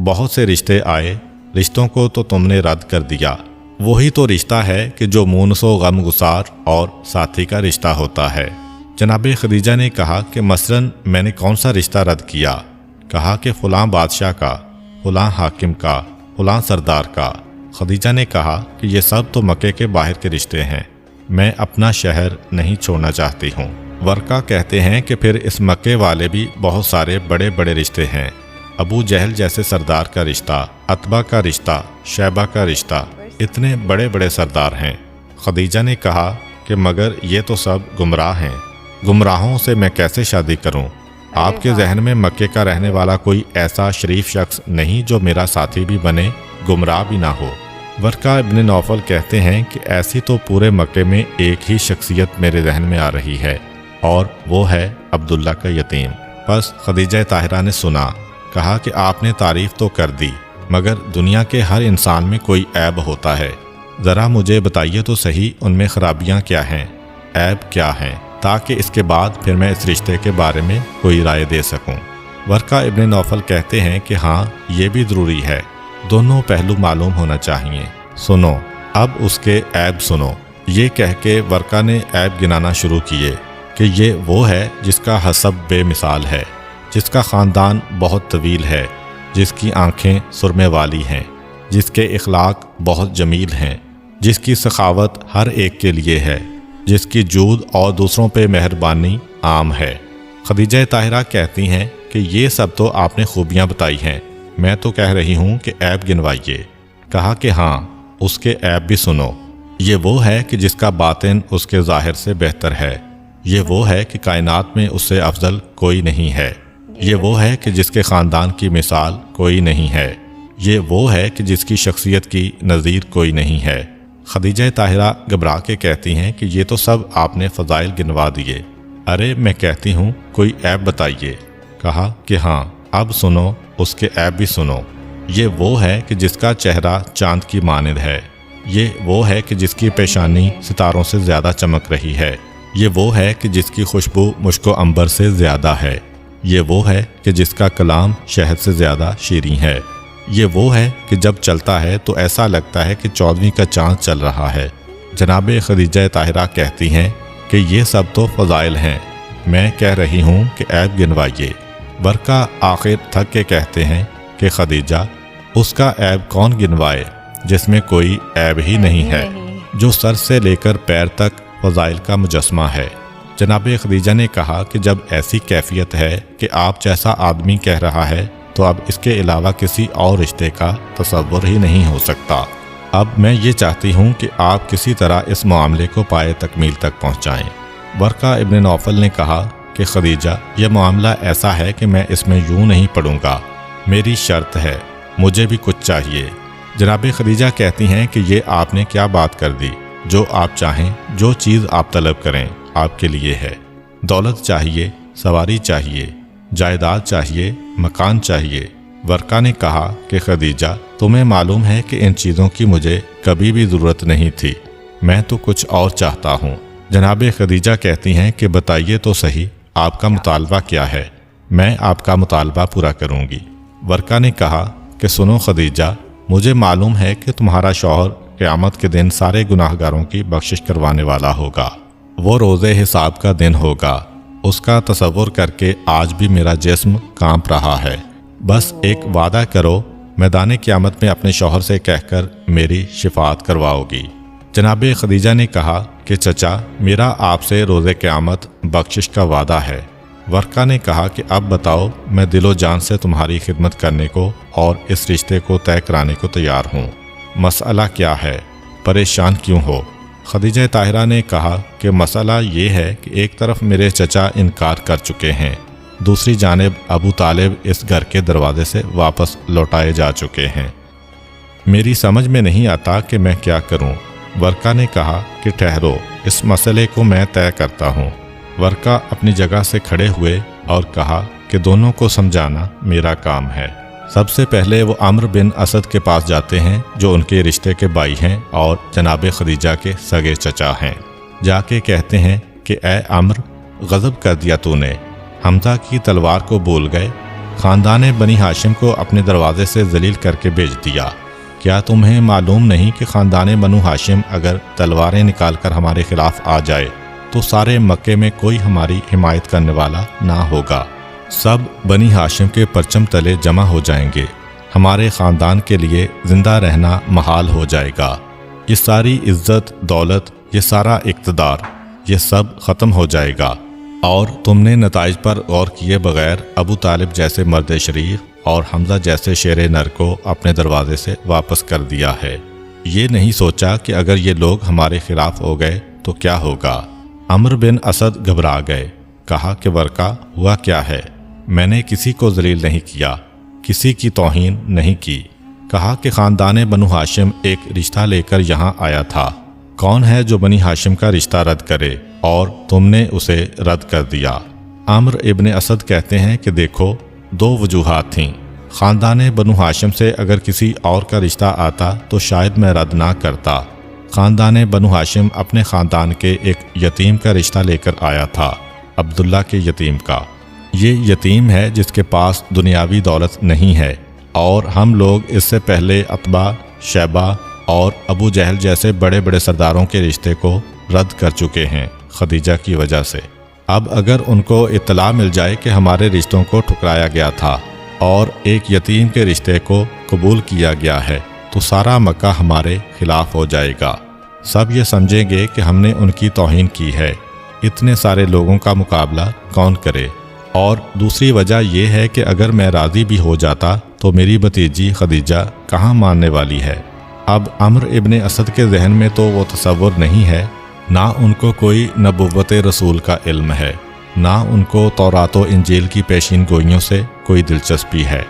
बहुत से रिश्ते आए, रिश्तों को तो तुमने रद्द कर दिया। वही तो रिश्ता है कि जो मूनसो गम गुसार और साथी का रिश्ता होता है। जनाब खदीजा ने कहा कि मसलन मैंने कौन सा रिश्ता रद्द किया। कहा कि फ़लाँ बादशाह का, फ़लाँ हाकिम का, फ़लाँ सरदार का। खदीजा ने कहा कि ये सब तो मक्के के बाहर के रिश्ते हैं, मैं अपना शहर नहीं छोड़ना चाहती हूँ। वर्का कहते हैं कि फिर इस मक्के वाले भी बहुत सारे बड़े बड़े रिश्ते हैं। अबू जहल जैसे सरदार का रिश्ता, अतबा का रिश्ता, शैबा का रिश्ता, इतने बड़े बड़े सरदार हैं। खदीजा ने कहा कि मगर ये तो सब गुमराह हैं, गुमराहों से मैं कैसे शादी करूं? आपके जहन में मक्के का रहने वाला कोई ऐसा शरीफ शख्स नहीं जो मेरा साथी भी बने, गुमराह भी ना हो। वर्का इब्न नौफल कहते हैं कि ऐसी तो पूरे मक्के में एक ही शख्सियत मेरे जहन में आ रही है और वो है अब्दुल्ला का यतीम। बस खदीजा ताहिरा ने सुना, कहा कि आपने तारीफ़ तो कर दी, मगर दुनिया के हर इंसान में कोई ऐब होता है। ज़रा मुझे बताइए तो सही उनमें खराबियाँ क्या हैं, ऐब क्या हैं, ताकि इसके बाद फिर मैं इस रिश्ते के बारे में कोई राय दे सकूं। वर्का इब्न नौफल कहते हैं कि हाँ, ये भी ज़रूरी है, दोनों पहलू मालूम होना चाहिए। सुनो, अब उसके ऐब सुनो। ये कह के वर्का ने ऐब गिनाना शुरू किए कि ये वो है जिसका हसब बेमिसाल है, जिसका ख़ानदान बहुत तवील है, जिसकी आँखें सुरमे वाली हैं, जिसके इखलाक बहुत जमील हैं, जिसकी सखावत हर एक के लिए है, जिसकी जूद और दूसरों पे मेहरबानी आम है। खदीजा ताहिरा कहती हैं कि ये सब तो आपने खूबियाँ बताई हैं, मैं तो कह रही हूँ कि ऐब गिनवाइए। कहा कि हाँ, उसके ऐब भी सुनो। ये वो है कि जिसका बातिन उसके ज़ाहिर से बेहतर है। ये वो है कि कायनात में उससे अफजल कोई नहीं है। ये वो है कि जिसके ख़ानदान की मिसाल कोई नहीं है। ये वो है कि जिसकी शख्सियत की नज़ीर कोई नहीं है। खदीजा ताहिरा घबरा के कहती हैं कि ये तो सब आपने फ़ज़ाइल गिनवा दिए, अरे मैं कहती हूँ कोई ऐब बताइए। कहा कि हाँ, अब सुनो, उसके ऐब भी सुनो। ये वो है कि जिसका चेहरा चाँद की मानिंद है। ये वो है कि जिसकी पेशानी सितारों से ज़्यादा चमक रही है। ये वो है कि जिसकी खुशबू मुश्को अंबर से ज़्यादा है। ये वो है कि जिसका कलाम शहद से ज़्यादा शीरीं है। ये वो है कि जब चलता है तो ऐसा लगता है कि 14वीं का चाँद चल रहा है। जनाब खदीजा ताहिरा कहती हैं कि ये सब तो फ़ज़ाइल हैं, मैं कह रही हूँ कि ऐब गिनवाइए। वर्का आखिर थक के कहते हैं कि खदीजा, उसका ऐब कौन गिनवाए जिसमें कोई ऐब ही नहीं है, जो सर से लेकर पैर तक फ़ज़ाइल का मुजस्मा है। जनाब खदीजा ने कहा कि जब ऐसी कैफियत है कि आप जैसा आदमी कह रहा है तो अब इसके अलावा किसी और रिश्ते का तसव्वुर ही नहीं हो सकता। अब मैं ये चाहती हूँ कि आप किसी तरह इस मामले को पाए तकमील तक पहुँचाएँ। वर्का इब्न नौफल ने कहा कि खदीजा, यह मामला ऐसा है कि मैं इसमें यूँ नहीं पढ़ूँगा, मेरी शर्त है, मुझे भी कुछ चाहिए। जनाब खदीजा कहती हैं कि ये आपने क्या बात कर दी, जो आप चाहें, जो चीज़ आप तलब करें आपके लिए है। दौलत चाहिए, सवारी चाहिए, जायदाद चाहिए, मकान चाहिए। वर्का ने कहा कि खदीजा, तुम्हें मालूम है कि इन चीज़ों की मुझे कभी भी ज़रूरत नहीं थी, मैं तो कुछ और चाहता हूँ। जनाब खदीजा कहती हैं कि बताइए तो सही, आपका मुतालबा क्या है, मैं आपका मुतालबा पूरा करूँगी। वर्का ने कहा कि सुनो खदीजा, मुझे मालूम है कि तुम्हारा शौहर क़यामत के दिन सारे गुनाहगारों की बख्शिश करवाने वाला होगा। वो रोज़े हिसाब का दिन होगा। उसका तसव्वुर करके आज भी मेरा जिस्म कांप रहा है। बस एक वादा करो, मैदान क़यामत में अपने शौहर से कहकर मेरी शिफात करवाओगी। जनाब खदीजा ने कहा कि चचा, मेरा आपसे रोज़े क़यामत बख्शिश का वादा है। ورقہ نے کہا کہ اب بتاؤ، میں دل و جان سے تمہاری خدمت کرنے کو اور اس رشتے کو طے کرانے کو تیار ہوں۔ مسئلہ کیا ہے؟ پریشان کیوں ہو؟ خدیجہ طاہرہ نے کہا کہ مسئلہ یہ ہے کہ ایک طرف میرے چچا انکار کر چکے ہیں، دوسری جانب ابو طالب اس گھر کے دروازے سے واپس لوٹائے جا چکے ہیں۔ میری سمجھ میں نہیں آتا کہ میں کیا کروں۔ ورقہ نے کہا کہ ٹھہرو، اس مسئلے کو میں طے کرتا ہوں۔ ورقہ اپنی جگہ سے کھڑے ہوئے اور کہا کہ دونوں کو سمجھانا میرا کام ہے۔ سب سے پہلے وہ عمرو بن اسد کے پاس جاتے ہیں جو ان کے رشتے کے بھائی ہیں اور جناب خدیجہ کے سگے چچا ہیں۔ جا کے کہتے ہیں کہ اے عمرو، غضب کر دیا تو نے، حمزہ کی تلوار کو بھول گئے، خاندان بنی ہاشم کو اپنے دروازے سے ذلیل کر کے بھیج دیا۔ کیا تمہیں معلوم نہیں کہ خاندان بنو ہاشم اگر تلواریں نکال کر ہمارے خلاف آ جائے تو سارے مکے میں کوئی ہماری حمایت کرنے والا نہ ہوگا، سب بنی ہاشم کے پرچم تلے جمع ہو جائیں گے، ہمارے خاندان کے لیے زندہ رہنا محال ہو جائے گا، یہ ساری عزت دولت، یہ سارا اقتدار، یہ سب ختم ہو جائے گا۔ اور تم نے نتائج پر غور کیے بغیر ابو طالب جیسے مرد شریف اور حمزہ جیسے شیر نر کو اپنے دروازے سے واپس کر دیا ہے۔ یہ نہیں سوچا کہ اگر یہ لوگ ہمارے خلاف ہو گئے تو کیا ہوگا۔ عمرو بن اسد گھبرا گئے، کہا کہ ورقہ ہوا کیا ہے؟ میں نے کسی کو ذلیل نہیں کیا، کسی کی توہین نہیں کی۔ کہا کہ خاندان بنو ہاشم ایک رشتہ لے کر یہاں آیا تھا، کون ہے جو بنی ہاشم کا رشتہ رد کرے، اور تم نے اسے رد کر دیا۔ عمرو ابن اسد کہتے ہیں کہ دیکھو، دو وجوہات تھیں، خاندان بنو ہاشم سے اگر کسی اور کا رشتہ آتا تو شاید میں رد نہ کرتا۔ خاندان بنو ہاشم اپنے خاندان کے ایک یتیم کا رشتہ لے کر آیا تھا، عبداللہ کے یتیم کا۔ یہ یتیم ہے جس کے پاس دنیاوی دولت نہیں ہے، اور ہم لوگ اس سے پہلے عتبہ، شیبہ اور ابو جہل جیسے بڑے بڑے سرداروں کے رشتے کو رد کر چکے ہیں خدیجہ کی وجہ سے۔ اب اگر ان کو اطلاع مل جائے کہ ہمارے رشتوں کو ٹھکرایا گیا تھا اور ایک یتیم کے رشتے کو قبول کیا گیا ہے تو سارا مکہ ہمارے خلاف ہو جائے گا، سب یہ سمجھیں گے کہ ہم نے ان کی توہین کی ہے، اتنے سارے لوگوں کا مقابلہ کون کرے۔ اور دوسری وجہ یہ ہے کہ اگر میں راضی بھی ہو جاتا تو میری بھتیجی خدیجہ کہاں ماننے والی ہے۔ اب عمرو ابن اسد کے ذہن میں تو وہ تصور نہیں ہے، نہ ان کو کوئی نبوت رسول کا علم ہے، نہ ان کو تورات و انجیل کی پیشین گوئیوں سے کوئی دلچسپی ہے۔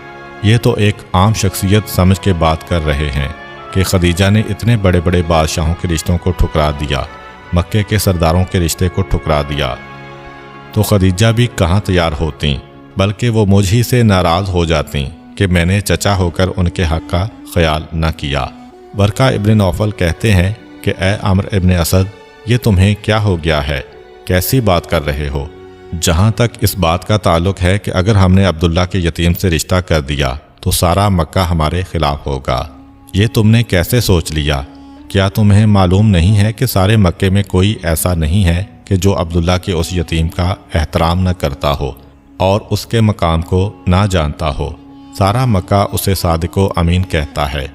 یہ تو ایک عام شخصیت سمجھ کے بات کر رہے ہیں کہ خدیجہ نے اتنے بڑے بڑے بادشاہوں کے رشتوں کو ٹھکرا دیا، مکے کے سرداروں کے رشتے کو ٹھکرا دیا، تو خدیجہ بھی کہاں تیار ہوتیں، بلکہ وہ مجھ ہی سے ناراض ہو جاتیں کہ میں نے چچا ہو کر ان کے حق کا خیال نہ کیا۔ ورقہ ابن نوفل کہتے ہیں کہ اے عمرو ابن اسد، یہ تمہیں کیا ہو گیا ہے، کیسی بات کر رہے ہو؟ جہاں تک اس بات کا تعلق ہے کہ اگر ہم نے عبداللہ کے یتیم سے رشتہ کر دیا تو سارا مکہ ہمارے خلاف ہوگا، یہ تم نے کیسے سوچ لیا؟ کیا تمہیں معلوم نہیں ہے کہ سارے مکے میں کوئی ایسا نہیں ہے کہ جو عبداللہ کے اس یتیم کا احترام نہ کرتا ہو اور اس کے مقام کو نہ جانتا ہو؟ سارا مکہ اسے صادق و امین کہتا ہے۔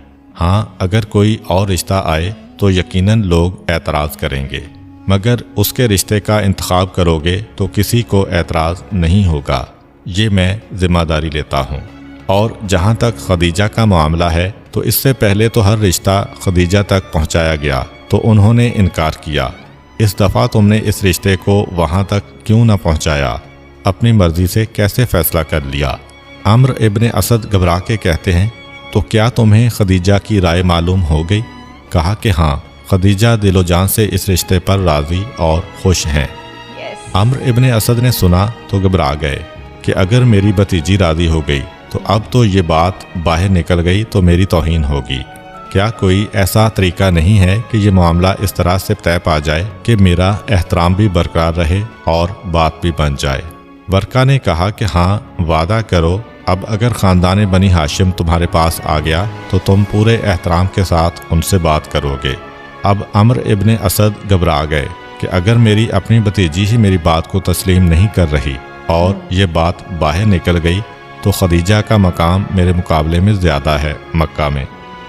ہاں، اگر کوئی اور رشتہ آئے تو یقیناً لوگ اعتراض کریں گے، مگر اس کے رشتے کا انتخاب کرو گے تو کسی کو اعتراض نہیں ہوگا، یہ میں ذمہ داری لیتا ہوں۔ اور جہاں تک خدیجہ کا معاملہ ہے تو اس سے پہلے تو ہر رشتہ خدیجہ تک پہنچایا گیا تو انہوں نے انکار کیا، اس دفعہ تم نے اس رشتے کو وہاں تک کیوں نہ پہنچایا؟ اپنی مرضی سے کیسے فیصلہ کر لیا؟ عمرو ابن اسد گھبرا کے کہتے ہیں تو کیا تمہیں خدیجہ کی رائے معلوم ہو گئی؟ کہا کہ ہاں، خدیجہ دل و جان سے اس رشتے پر راضی اور خوش ہیں۔ عمرو ابن اسد نے سنا تو گھبرا گئے کہ اگر میری بھتیجی راضی ہو گئی تو اب تو یہ بات باہر نکل گئی تو میری توہین ہوگی۔ کیا کوئی ایسا طریقہ نہیں ہے کہ یہ معاملہ اس طرح سے طے پا جائے کہ میرا احترام بھی برقرار رہے اور بات بھی بن جائے؟ ورقہ نے کہا کہ ہاں، وعدہ کرو، اب اگر خاندان بنی ہاشم تمہارے پاس آ گیا تو تم پورے احترام کے ساتھ ان سے بات کرو گے۔ اب عمرو ابن اسد گھبرا گئے کہ اگر میری اپنی بھتیجی ہی میری بات کو تسلیم نہیں کر رہی اور یہ بات باہر نکل گئی تو خدیجہ کا مقام میرے مقابلے میں زیادہ ہے مکہ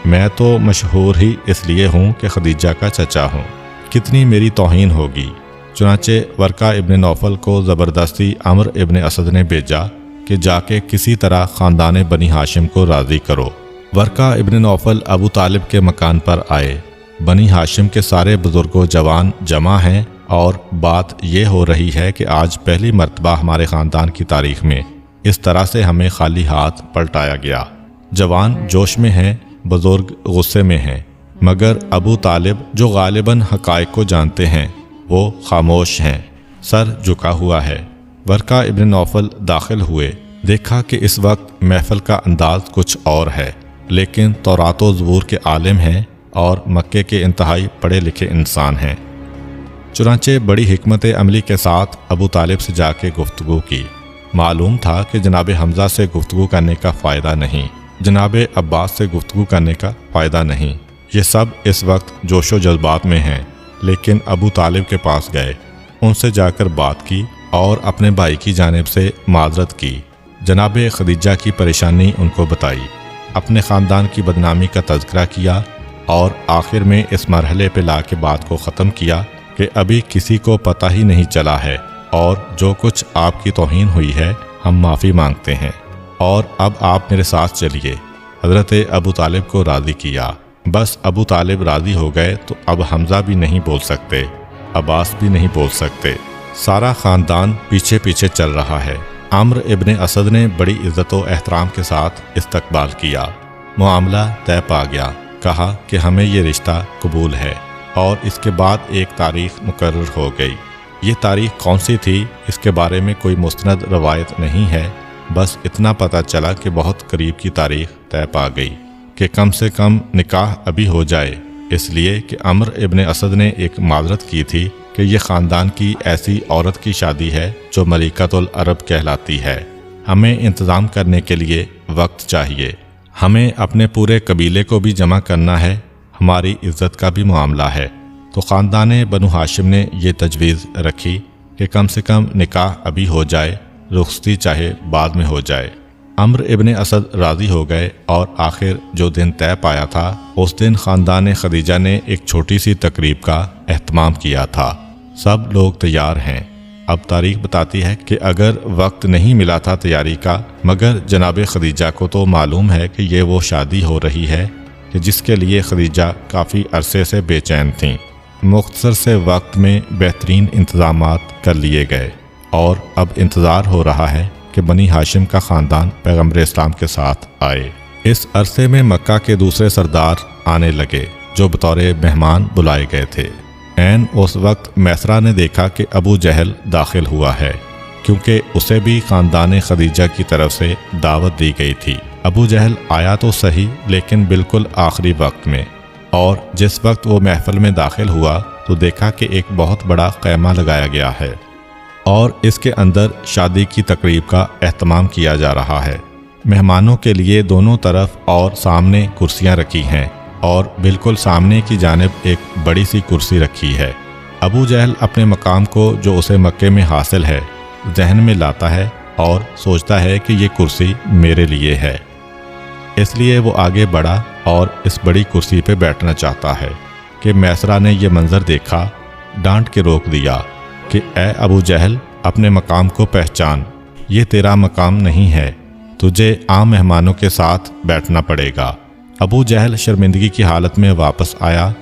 میں تو مشہور ہی اس لیے ہوں کہ خدیجہ کا چچا ہوں، کتنی میری توہین ہوگی۔ चुनाचे वर्का इब्न नौफल को ज़बरदस्ती अमर इब्न असद ने भेजा कि जाके किसी तरह ख़ानदान बनी हाशिम को राज़ी करो। वर्का इब्न नौफल अबू तालिब के मकान पर आए। बनी हाशिम के सारे बुज़ुर्गों जवान जमा हैं और बात ये हो रही है कि आज पहली मर्तबा हमारे ख़ानदान की तारीख़ में इस तरह से हमें खाली हाथ पलटाया गया। जवान जोश में हैं, बुज़ुर्ग गुस्से में हैं, मगर अबू तालिब जो गालिबन हक़ाइक़ को जानते हैं वो खामोश हैं, सर झुका हुआ है। वर्का इब्न नौफल दाखिल हुए। देखा कि इस वक्त महफ़िल का अंदाज़ कुछ और है, लेकिन तौरात व ज़बूर के आलिम हैं और मक्के के इंतहाई पढ़े लिखे इंसान हैं। चुनांचे बड़ी हिकमत अमली के साथ अबू तालिब से जाके गुफ्तगू की। मालूम था कि जनाब हमज़ा से गुफ्तगू करने का फ़ायदा नहीं, जनाब अब्बास से गुफ्तगू करने का फ़ायदा नहीं। ये सब इस वक्त जोशो जज्बात में हैं, लेकिन अबू तालिब के पास गए, उनसे जाकर बात की और अपने भाई की जानिब से माजरत की। जनाब खदीजा की परेशानी उनको बताई, अपने ख़ानदान की बदनामी का तज़किरा किया और आखिर में इस मरहले पे ला के बात को ख़त्म किया कि अभी किसी को पता ही नहीं चला है और जो कुछ आपकी तौहीन हुई है हम माफ़ी मांगते हैं और अब आप मेरे साथ चलिए। हज़रत अबू तालिब को राज़ी किया। बस अबू तालिब राज़ी हो गए तो अब हमज़ा भी नहीं बोल सकते, अब्बास भी नहीं बोल सकते। सारा ख़ानदान पीछे पीछे चल रहा है। अम्र इब्न असद ने बड़ी इज़्ज़त व एहतराम के साथ इस्तकबाल किया। मामला तय पा गया। कहा कि हमें ये रिश्ता कबूल है और इसके बाद एक तारीख़ मुकर्रर हो गई। ये तारीख़ कौन सी थी इसके बारे में कोई मुस्तनद रवायत नहीं है, बस इतना पता चला कि बहुत करीब की तारीख़ तय पा गई कि कम से कम निकाह अभी हो जाए, इसलिए कि अम्र इब्न असद ने एक माजरत की थी कि यह ख़ानदान की ऐसी औरत की शादी है जो मलिकतुल अरब कहलाती है। हमें इंतज़ाम करने के लिए वक्त चाहिए, हमें अपने पूरे कबीले को भी जमा करना है, हमारी इज़्ज़त का भी मामला है। तो ख़ानदान बनु हाशिम ने यह तजवीज़ रखी कि कम से कम निकाह अभी हो जाए, रुखसती चाहे बाद में हो जाए। अम्र इब्न असद राज़ी हो गए और आखिर जो दिन तय पाया था उस दिन ख़ानदान खदीजा ने एक छोटी सी तकरीब का एहतमाम किया था। सब लोग तैयार हैं। अब तारीख़ बताती है कि अगर वक्त नहीं मिला था तैयारी का, मगर जनाब खदीजा को तो मालूम है कि ये वो शादी हो रही है कि जिसके लिए खदीजा काफ़ी अरसे से बेचैन थीं। मुख्तसर से वक्त में बेहतरीन इंतज़ामात कर लिए गए और अब इंतज़ार हो रहा है कि बनी हाशिम का ख़ानदान पैगम्बर इस्लाम के साथ आए। इस अरसे में मक्का के दूसरे सरदार आने लगे जो बतौर मेहमान बुलाए गए थे। ऐन उस वक्त मैसरा ने देखा कि अबू जहल दाखिल हुआ है, क्योंकि उसे भी ख़ानदान खदीजा की तरफ से दावत दी गई थी। अबू जहल आया तो सही, लेकिन बिल्कुल आखिरी वक्त में, और जिस वक्त वो महफिल में दाखिल हुआ तो देखा कि एक बहुत बड़ा ख़ैमा लगाया गया है और इसके अंदर शादी की तकरीब का एहतमाम किया जा रहा है। मेहमानों के लिए दोनों तरफ और सामने कुर्सियां रखी हैं और बिल्कुल सामने की जानिब एक बड़ी सी कुर्सी रखी है। अबू जहल अपने मकाम को जो उसे मक्के में हासिल है जहन में लाता है और सोचता है कि ये कुर्सी मेरे लिए है, इसलिए वो आगे बढ़ा और इस बड़ी कुर्सी पे बैठना चाहता है कि मैसरा ने यह मंजर देखा, डांट के रोक दिया कि ए अबू जहल, अपने मकाम को पहचान, ये तेरा मकाम नहीं है, तुझे आम मेहमानों के साथ बैठना पड़ेगा। अबू जहल शर्मिंदगी की हालत में वापस आया।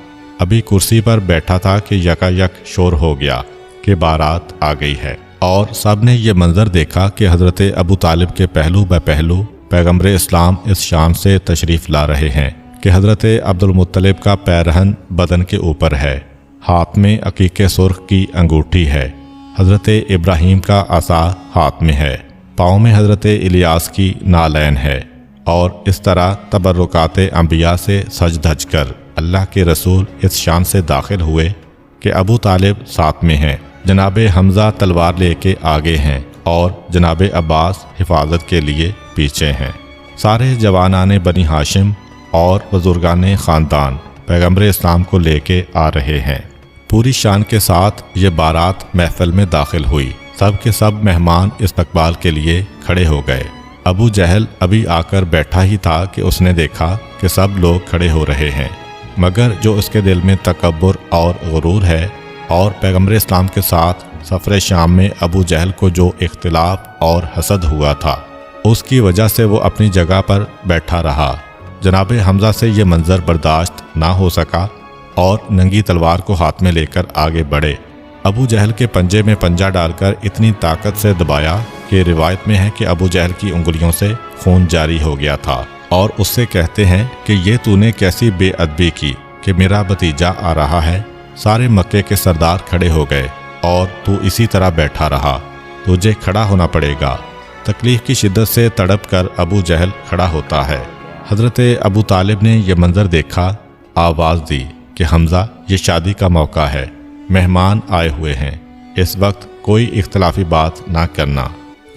अभी कुर्सी पर बैठा था कि यकायक शोर हो गया कि बारात आ गई है और सब ने यह मंजर देखा कि हज़रत अबू तालिब के पहलू ब पहलू पैगम्बर इस्लाम इस शान से तशरीफ़ ला रहे हैं कि हज़रत अब्दुल मुत्तलिब का पैरहन बदन के ऊपर है, हाथ में अकीके सुर्ख की अंगूठी है, हज़रत इब्राहीम का असा हाथ में है, पाँव में हज़रत इलियास की नालैन है। और इस तरह तबर्रुकात अंबिया से सज धज कर अल्लाह के रसूल इस शान से दाखिल हुए कि अबू तालिब साथ में हैं, जनाब हमज़ा तलवार लेके आगे हैं और जनाब अब्बास हिफाजत के लिए पीछे हैं। सारे जवानाने बनी हाशिम और बुजुर्गाने ख़ानदान पैगम्बर इस्लाम को लेके आ रहे हैं। पूरी शान के साथ ये बारात महफिल में दाखिल हुई। सब के सब मेहमान इस्तकबाल के लिए खड़े हो गए। अबू जहल अभी आकर बैठा ही था कि उसने देखा कि सब लोग खड़े हो रहे हैं, मगर जो उसके दिल में तकब्बुर और गुरूर है اور پیغمبر اسلام کے ساتھ سفر شام میں ابو جہل کو جو اختلاف اور حسد ہوا تھا اس کی وجہ سے وہ اپنی جگہ پر بیٹھا رہا۔ جناب حمزہ سے یہ منظر برداشت نہ ہو سکا اور ننگی تلوار کو ہاتھ میں لے کر آگے بڑھے۔ ابو جہل کے پنجے میں پنجہ ڈال کر اتنی طاقت سے دبایا کہ روایت میں ہے کہ ابو جہل کی انگلیوں سے خون جاری ہو گیا تھا، اور اس سے کہتے ہیں کہ یہ تو نے کیسی بے ادبی کی کہ میرا بھتیجا آ رہا ہے۔ سارے مکے کے سردار کھڑے ہو گئے اور تو اسی طرح بیٹھا رہا، تجھے کھڑا ہونا پڑے گا۔ تکلیف کی شدت سے تڑپ کر ابو جہل کھڑا ہوتا ہے۔ حضرت ابو طالب نے یہ منظر دیکھا، آواز دی کہ حمزہ یہ شادی کا موقع ہے، مہمان آئے ہوئے ہیں، اس وقت کوئی اختلافی بات نہ کرنا۔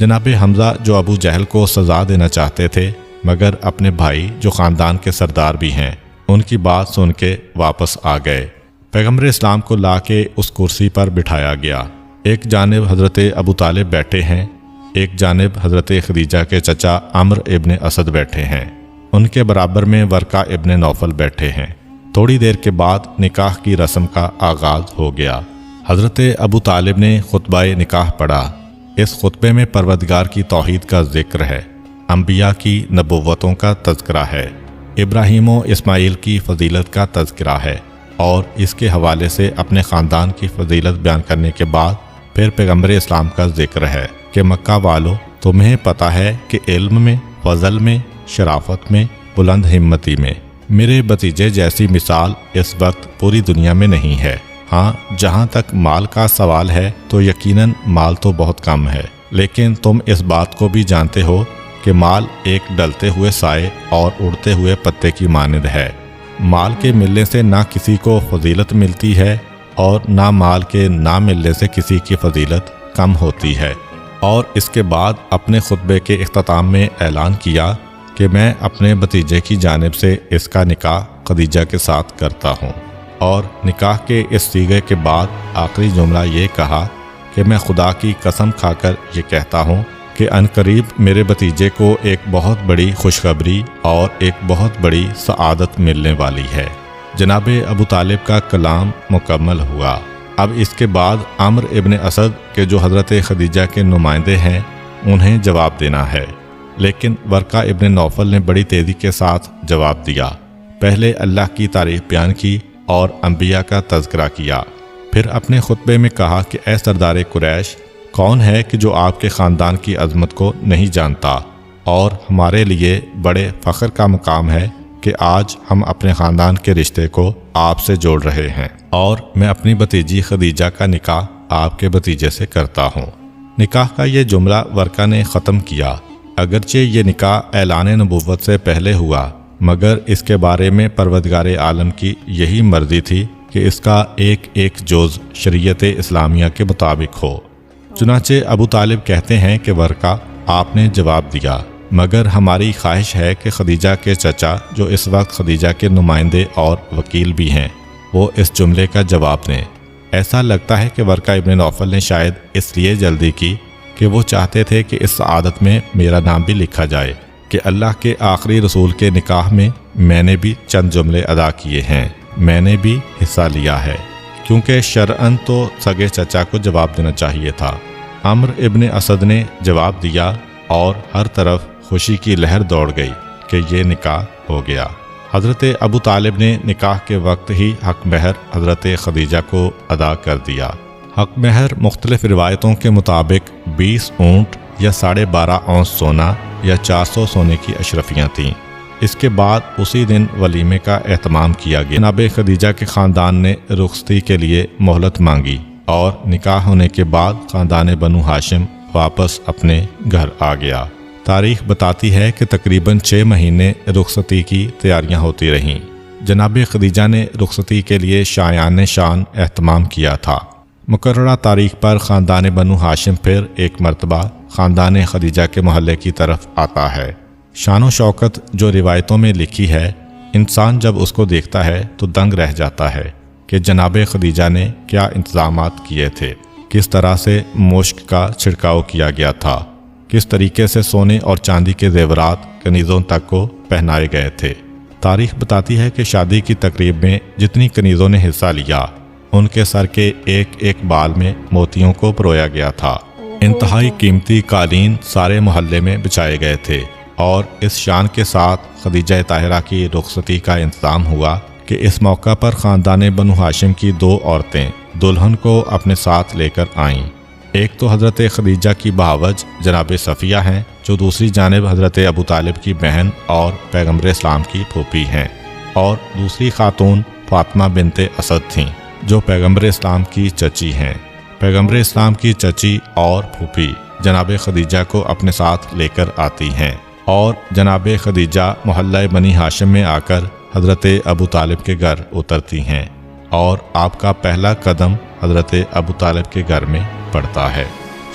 جناب حمزہ جو ابو جہل کو سزا دینا چاہتے تھے، مگر اپنے بھائی جو خاندان کے سردار بھی ہیں ان کی بات سن کے واپس آ گئے۔ پیغمبر اسلام کو لا کے اس کرسی پر بٹھایا گیا۔ ایک جانب حضرت ابو طالب بیٹھے ہیں، ایک جانب حضرت خدیجہ کے چچا عمرو ابن اسد بیٹھے ہیں، ان کے برابر میں ورقہ ابن نوفل بیٹھے ہیں۔ تھوڑی دیر کے بعد نکاح کی رسم کا آغاز ہو گیا۔ حضرت ابو طالب نے خطبہ نکاح پڑھا۔ اس خطبے میں پروردگار کی توحید کا ذکر ہے، انبیاء کی نبوتوں کا تذکرہ ہے، ابراہیم و اسماعیل کی فضیلت کا تذکرہ ہے، اور اس کے حوالے سے اپنے خاندان کی فضیلت بیان کرنے کے بعد پھر پیغمبر اسلام کا ذکر ہے کہ مکہ والو تمہیں پتہ ہے کہ علم میں، فضل میں، شرافت میں، بلند ہمتی میں میرے بھتیجے جیسی مثال اس وقت پوری دنیا میں نہیں ہے۔ ہاں جہاں تک مال کا سوال ہے تو یقیناً مال تو بہت کم ہے، لیکن تم اس بات کو بھی جانتے ہو کہ مال ایک ڈلتے ہوئے سائے اور اڑتے ہوئے پتے کی مانند ہے۔ مال کے ملنے سے نہ کسی کو فضیلت ملتی ہے اور نہ مال کے نہ ملنے سے کسی کی فضیلت کم ہوتی ہے۔ اور اس کے بعد اپنے خطبے کے اختتام میں اعلان کیا کہ میں اپنے بھتیجے کی جانب سے اس کا نکاح خدیجہ کے ساتھ کرتا ہوں، اور نکاح کے اس صیغے کے بعد آخری جملہ یہ کہا کہ میں خدا کی قسم کھا کر یہ کہتا ہوں کہ عنقریب میرے بھتیجے کو ایک بہت بڑی خوشخبری اور ایک بہت بڑی سعادت ملنے والی ہے۔ جناب ابو طالب کا کلام مکمل ہوا۔ اب اس کے بعد عمرو ابن اسد کے جو حضرت خدیجہ کے نمائندے ہیں انہیں جواب دینا ہے، لیکن ورقہ ابن نوفل نے بڑی تیزی کے ساتھ جواب دیا۔ پہلے اللہ کی تعریف بیان کی اور انبیاء کا تذکرہ کیا، پھر اپنے خطبے میں کہا کہ اے سردار قریش، کون ہے کہ جو آپ کے خاندان کی عظمت کو نہیں جانتا، اور ہمارے لیے بڑے فخر کا مقام ہے کہ آج ہم اپنے خاندان کے رشتے کو آپ سے جوڑ رہے ہیں، اور میں اپنی بھتیجی خدیجہ کا نکاح آپ کے بھتیجے سے کرتا ہوں۔ نکاح کا یہ جملہ ورقہ نے ختم کیا۔ اگرچہ یہ نکاح اعلان نبوت سے پہلے ہوا، مگر اس کے بارے میں پروردگار عالم کی یہی مرضی تھی کہ اس کا ایک ایک جز شریعت اسلامیہ کے مطابق ہو۔ چنانچہ ابو طالب کہتے ہیں کہ ورقہ، آپ نے جواب دیا، مگر ہماری خواہش ہے کہ خدیجہ کے چچا جو اس وقت خدیجہ کے نمائندے اور وکیل بھی ہیں وہ اس جملے کا جواب دیں۔ ایسا لگتا ہے کہ ورقہ ابن نوفل نے شاید اس لیے جلدی کی کہ وہ چاہتے تھے کہ اس سعادت میں میرا نام بھی لکھا جائے کہ اللہ کے آخری رسول کے نکاح میں نے بھی چند جملے ادا کیے ہیں، میں نے بھی حصہ لیا ہے، کیونکہ شرعاً تو سگے چچا کو جواب دینا چاہیے تھا۔ عمرو ابن اسد نے جواب دیا اور ہر طرف خوشی کی لہر دوڑ گئی کہ یہ نکاح ہو گیا۔ حضرت ابو طالب نے نکاح کے وقت ہی حق مہر حضرت خدیجہ کو ادا کر دیا۔ حق مہر مختلف روایتوں کے مطابق 20 اونٹ یا 12.5 اونس سونا یا 400 سونے کی اشرفیاں تھیں۔ اس کے بعد اسی دن ولیمے کا اہتمام کیا گیا۔ جناب خدیجہ کے خاندان نے رخصتی کے لیے مہلت مانگی اور نکاح ہونے کے بعد خاندان بنو ہاشم واپس اپنے گھر آ گیا۔ تاریخ بتاتی ہے کہ تقریباً 6 مہینے رخصتی کی تیاریاں ہوتی رہیں۔ جناب خدیجہ نے رخصتی کے لیے شایان شان اہتمام کیا تھا۔ مقررہ تاریخ پر خاندان بنو ہاشم پھر ایک مرتبہ خاندان خدیجہ کے محلے کی طرف آتا ہے۔ شان و شوکت جو روایتوں میں لکھی ہے، انسان جب اس کو دیکھتا ہے تو دنگ رہ جاتا ہے کہ جناب خدیجہ نے کیا انتظامات کیے تھے، کس طرح سے مشک کا چھڑکاؤ کیا گیا تھا، کس طریقے سے سونے اور چاندی کے زیورات کنیزوں تک کو پہنائے گئے تھے۔ تاریخ بتاتی ہے کہ شادی کی تقریب میں جتنی کنیزوں نے حصہ لیا ان کے سر کے ایک ایک بال میں موتیوں کو پرویا گیا تھا۔ انتہائی قیمتی قالین سارے محلے میں بچھائے گئے تھے اور اس شان کے ساتھ خدیجہ طاہرہ کی رخصتی کا انتظام ہوا کہ اس موقع پر خاندان بنو ہاشم کی 2 عورتیں دلہن کو اپنے ساتھ لے کر آئیں۔ ایک تو حضرت خدیجہ کی بہاوج جناب صفیہ ہیں، جو دوسری جانب حضرت ابو طالب کی بہن اور پیغمبر اسلام کی پھوپھی ہیں، اور دوسری خاتون فاطمہ بنت اسد تھیں جو پیغمبر اسلام کی چچی ہیں۔ پیغمبر اسلام کی چچی اور پھوپھی جناب خدیجہ کو اپنے ساتھ لے کر آتی ہیں اور جناب خدیجہ محلہ بنی ہاشم میں آ کر حضرت ابو طالب کے گھر اترتی ہیں اور آپ کا پہلا قدم حضرت ابو طالب کے گھر میں پڑتا ہے۔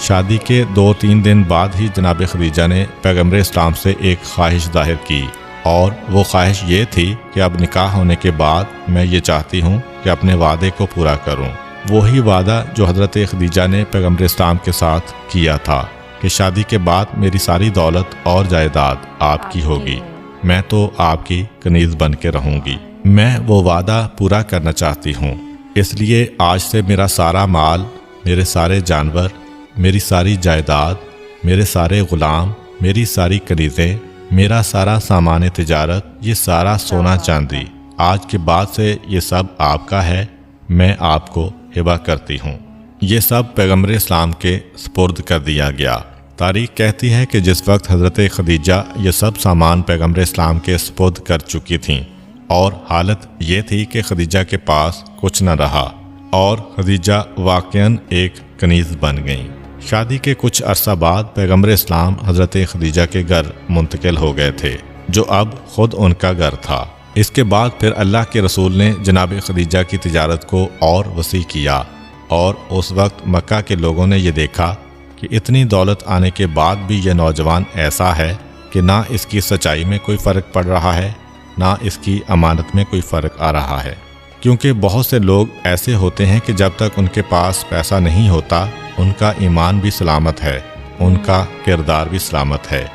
شادی کے 2-3 دن بعد ہی جناب خدیجہ نے پیغمبر اسلام سے ایک خواہش ظاہر کی، اور وہ خواہش یہ تھی کہ اب نکاح ہونے کے بعد میں یہ چاہتی ہوں کہ اپنے وعدے کو پورا کروں، وہی وعدہ جو حضرت خدیجہ نے پیغمبر اسلام کے ساتھ کیا تھا کہ شادی کے بعد میری ساری دولت اور جائیداد آپ کی ہوگی، میں تو آپ کی کنیز بن کے رہوں گی۔ میں وہ وعدہ پورا کرنا چاہتی ہوں، اس لیے آج سے میرا سارا مال، میرے سارے جانور، میری ساری جائیداد، میرے سارے غلام، میری ساری کنیزیں، میرا سارا سامان تجارت، یہ سارا سونا چاندی آج کے بعد سے یہ سب آپ کا ہے، میں آپ کو ہبہ کرتی ہوں۔ یہ سب پیغمبر اسلام کے سپرد کر دیا گیا۔ تاریخ کہتی ہے کہ جس وقت حضرت خدیجہ یہ سب سامان پیغمبر اسلام کے سپرد کر چکی تھیں، اور حالت یہ تھی کہ خدیجہ کے پاس کچھ نہ رہا اور خدیجہ واقعاً ایک کنیز بن گئیں۔ شادی کے کچھ عرصہ بعد پیغمبر اسلام حضرت خدیجہ کے گھر منتقل ہو گئے تھے، جو اب خود ان کا گھر تھا۔ اس کے بعد پھر اللہ کے رسول نے جناب خدیجہ کی تجارت کو اور وسیع کیا، اور اس وقت مکہ کے لوگوں نے یہ دیکھا کہ اتنی دولت آنے کے بعد بھی یہ نوجوان ایسا ہے کہ نہ اس کی سچائی میں کوئی فرق پڑ رہا ہے، نہ اس کی امانت میں کوئی فرق آ رہا ہے۔ کیونکہ بہت سے لوگ ایسے ہوتے ہیں کہ جب تک ان کے پاس پیسہ نہیں ہوتا ان کا ایمان بھی سلامت ہے، ان کا کردار بھی سلامت ہے،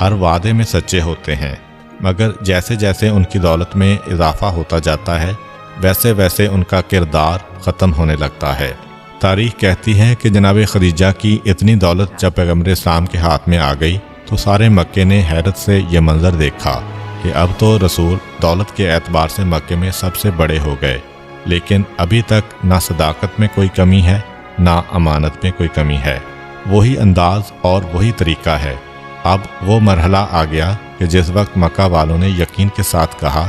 ہر وعدے میں سچے ہوتے ہیں، مگر جیسے جیسے ان کی دولت میں اضافہ ہوتا جاتا ہے ویسے ویسے ان کا کردار ختم ہونے لگتا ہے۔ تاریخ کہتی ہے کہ جناب خدیجہ کی اتنی دولت جب پیغمبر اسلام کے ہاتھ میں آ گئی تو سارے مکے نے حیرت سے یہ منظر دیکھا کہ اب تو رسول دولت کے اعتبار سے مکے میں سب سے بڑے ہو گئے، لیکن ابھی تک نہ صداقت میں کوئی کمی ہے نہ امانت میں کوئی کمی ہے۔ وہی انداز اور وہی طریقہ ہے۔ اب وہ مرحلہ آ گیا کہ جس وقت مکہ والوں نے یقین کے ساتھ کہا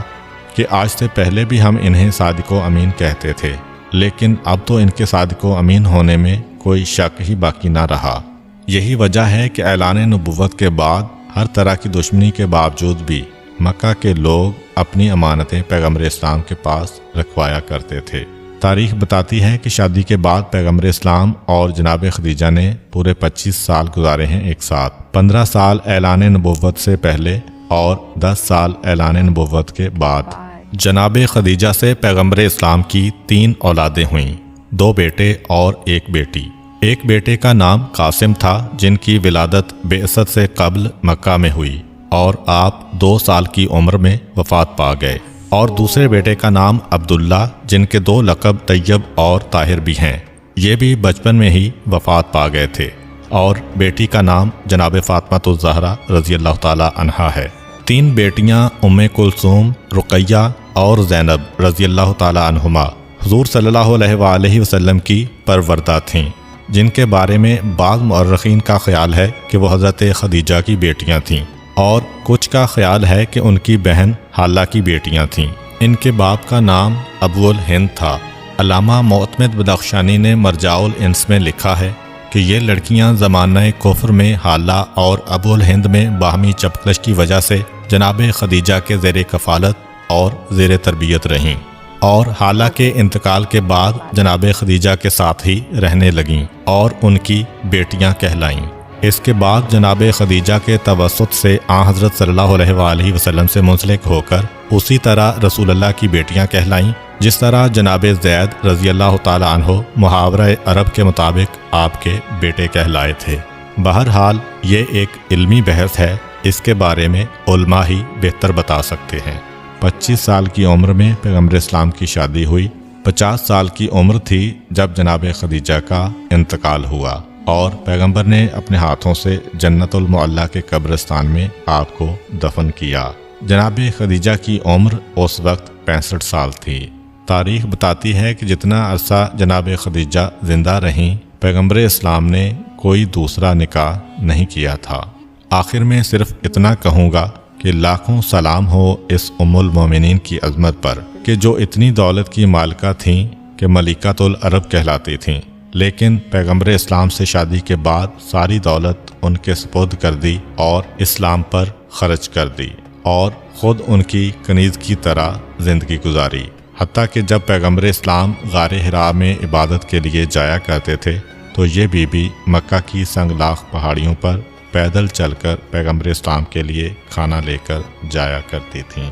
کہ آج سے پہلے بھی ہم انہیں صادق و امین کہتے تھے، لیکن اب تو ان کے صادق و امین ہونے میں کوئی شک ہی باقی نہ رہا۔ یہی وجہ ہے کہ اعلان نبوت کے بعد ہر طرح کی دشمنی کے باوجود بھی مکہ کے لوگ اپنی امانتیں پیغمبر اسلام کے پاس رکھوایا کرتے تھے۔ تاریخ بتاتی ہے کہ شادی کے بعد پیغمبر اسلام اور جناب خدیجہ نے پورے 25 سال گزارے ہیں ایک ساتھ، 15 سال اعلان نبوت سے پہلے اور 10 سال اعلان نبوت کے بعد۔ جناب خدیجہ سے پیغمبر اسلام کی 3 اولادیں ہوئیں، 2 بیٹے اور 1 بیٹی۔ ایک بیٹے کا نام قاسم تھا جن کی ولادت بعثت سے قبل مکہ میں ہوئی اور آپ 2 سال کی عمر میں وفات پا گئے، اور دوسرے بیٹے کا نام عبداللہ جن کے 2 لقب طیب اور طاہر بھی ہیں، یہ بھی بچپن میں ہی وفات پا گئے تھے، اور بیٹی کا نام جناب فاطمہ الزہرا رضی اللہ تعالی عنہا ہے۔ 3 بیٹیاں ام کلثوم، رقیہ اور زینب رضی اللہ تعالی عنہما حضور صلی اللہ علیہ وآلہ وسلم کی پروردہ تھیں، جن کے بارے میں بعض مورخین کا خیال ہے کہ وہ حضرت خدیجہ کی بیٹیاں تھیں، اور کچھ کا خیال ہے کہ ان کی بہن حالہ کی بیٹیاں تھیں۔ ان کے باپ کا نام ابو الہند تھا۔ علامہ معتمد بدخشانی نے مرجع الانس میں لکھا ہے کہ یہ لڑکیاں زمانہ کفر میں حالہ اور ابو الہند میں باہمی چپکلش کی وجہ سے جناب خدیجہ کے زیر کفالت اور زیر تربیت رہیں، اور حالہ کے انتقال کے بعد جناب خدیجہ کے ساتھ ہی رہنے لگیں اور ان کی بیٹیاں کہلائیں۔ اس کے بعد جناب خدیجہ کے توسط سے حضرت صلی اللہ علیہ وآلہ وسلم سے منسلک ہو کر اسی طرح رسول اللہ کی بیٹیاں کہلائیں، جس طرح جناب زید رضی اللہ تعالی عنہ محاورہ عرب کے مطابق آپ کے بیٹے کہلائے تھے۔ بہرحال یہ ایک علمی بحث ہے، اس کے بارے میں علماء ہی بہتر بتا سکتے ہیں۔ 25 سال کی عمر میں پیغمبر اسلام کی شادی ہوئی 50 साल की उम्र थी जब जनाब खदीजा का इंतकाल हुआ और पैगंबर ने अपने हाथों से जन्नतुल मुअल्ला के कब्रिस्तान में आपको दफन किया। जनाब खदीजा की उम्र उस वक्त 65 साल थी। तारीख बताती है कि जितना अरसा जनाब खदीजा जिंदा रहीं, पैगंबर इस्लाम ने कोई दूसरा निकाह नहीं किया था। आखिर में सिर्फ इतना कहूँगा कि लाखों सलाम हो इस उम्मुल मोमिनीन की अज़मत पर कि जो इतनी दौलत की मालिका थीं कि मलिकातुल अरब कहलाती थीं, लेकिन पैगंबर इस्लाम से शादी के बाद सारी दौलत उनके सुपुर्द कर दी और इस्लाम पर खर्च कर दी और ख़ुद उनकी कनीज़ की तरह ज़िंदगी गुजारी। हत्ता कि जब पैगंबर इस्लाम गारे हिरा में इबादत के लिए जाया करते थे तो ये बीबी मक्का की संगलाख पहाड़ियों पर पैदल चलकर पैगंबर इस्लाम के लिए खाना लेकर जाया करती थीं।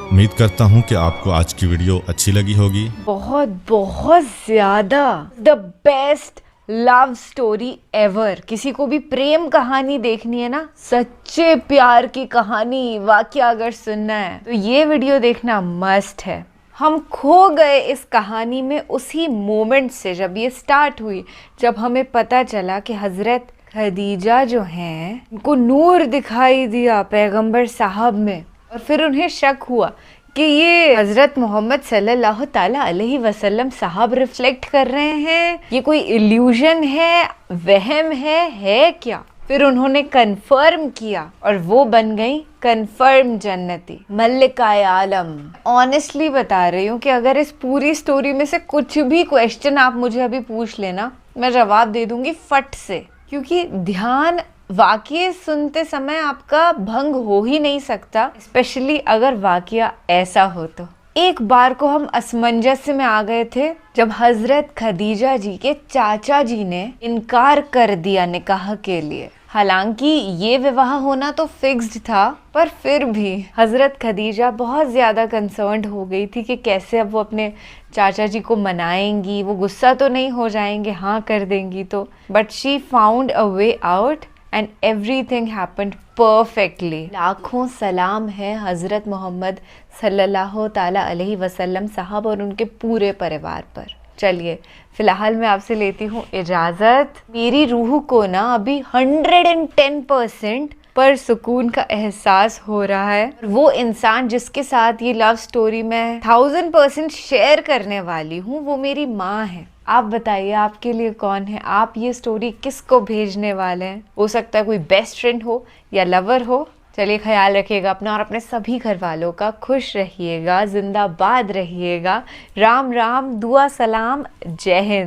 उम्मीद करता हूँ कि आपको आज की वीडियो अच्छी लगी होगी।
बहुत बहुत ज़्यादा the best love story ever. किसी को भी प्रेम कहानी देखनी है ना, सच्चे प्यार की कहानी वाकया अगर सुनना है तो ये वीडियो देखना मस्ट है। हम खो गए इस कहानी में उसी मोमेंट से जब ये स्टार्ट हुई, जब हमें पता चला कि हज़रत खदीजा जो हैं उनको नूर दिखाई दिया पैगंबर साहब में, और फिर उन्हें शक हुआ कि ये हज़रत मोहम्मद सल्लल्लाहु ताला अलैहि वसल्लम साहब रिफ्लेक्ट कर रहे हैं, ये कोई इल्यूजन है, वहम है क्या। फिर उन्होंने कंफर्म किया और वो बन गई कंफर्म जन्नती मल्लिकाए आलम। ऑनेस्टली बता रही हूँ कि अगर इस पूरी स्टोरी में से कुछ भी क्वेश्चन आप मुझे अभी पूछ लेना, मैं जवाब दे दूंगी फट से, क्योंकि ध्यान वाकये सुनते समय आपका भंग हो ही नहीं सकता, स्पेशली अगर वाकया ऐसा हो तो। एक बार को हम असमंजस में आ गए थे जब हजरत खदीजा जी के चाचा जी ने इनकार कर दिया निकाह के लिए। हालांकि ये विवाह होना तो फिक्स्ड था, पर फिर भी हजरत खदीजा बहुत ज़्यादा कंसर्न्ड हो गई थी कि कैसे अब वो अपने चाचा जी को मनाएंगी, वो गुस्सा तो नहीं हो जाएंगे हाँ कर देंगी तो। But she found a way out and everything happened perfectly. लाखों सलाम है हज़रत मोहम्मद सल्लल्लाहु ताला अलैहि वसल्लम साहब और उनके पूरे परिवार पर। चलिए फ़िलहाल मैं आपसे लेती हूँ इजाज़त। मेरी रूह को ना अभी 110% पर सुकून का एहसास हो रहा है। वो इंसान जिसके साथ ये लव स्टोरी मैं 1000% शेयर करने वाली हूँ वो मेरी माँ है। आप बताइए आपके लिए कौन है, आप ये स्टोरी किसको भेजने वाले हैं। हो सकता है कोई बेस्ट फ्रेंड हो या लवर हो। चलिए ख्याल रखिएगा अपना और अपने सभी घर वालों का। खुश रहिएगा, जिंदाबाद रहिएगा। राम राम, दुआ सलाम, जय हिंद।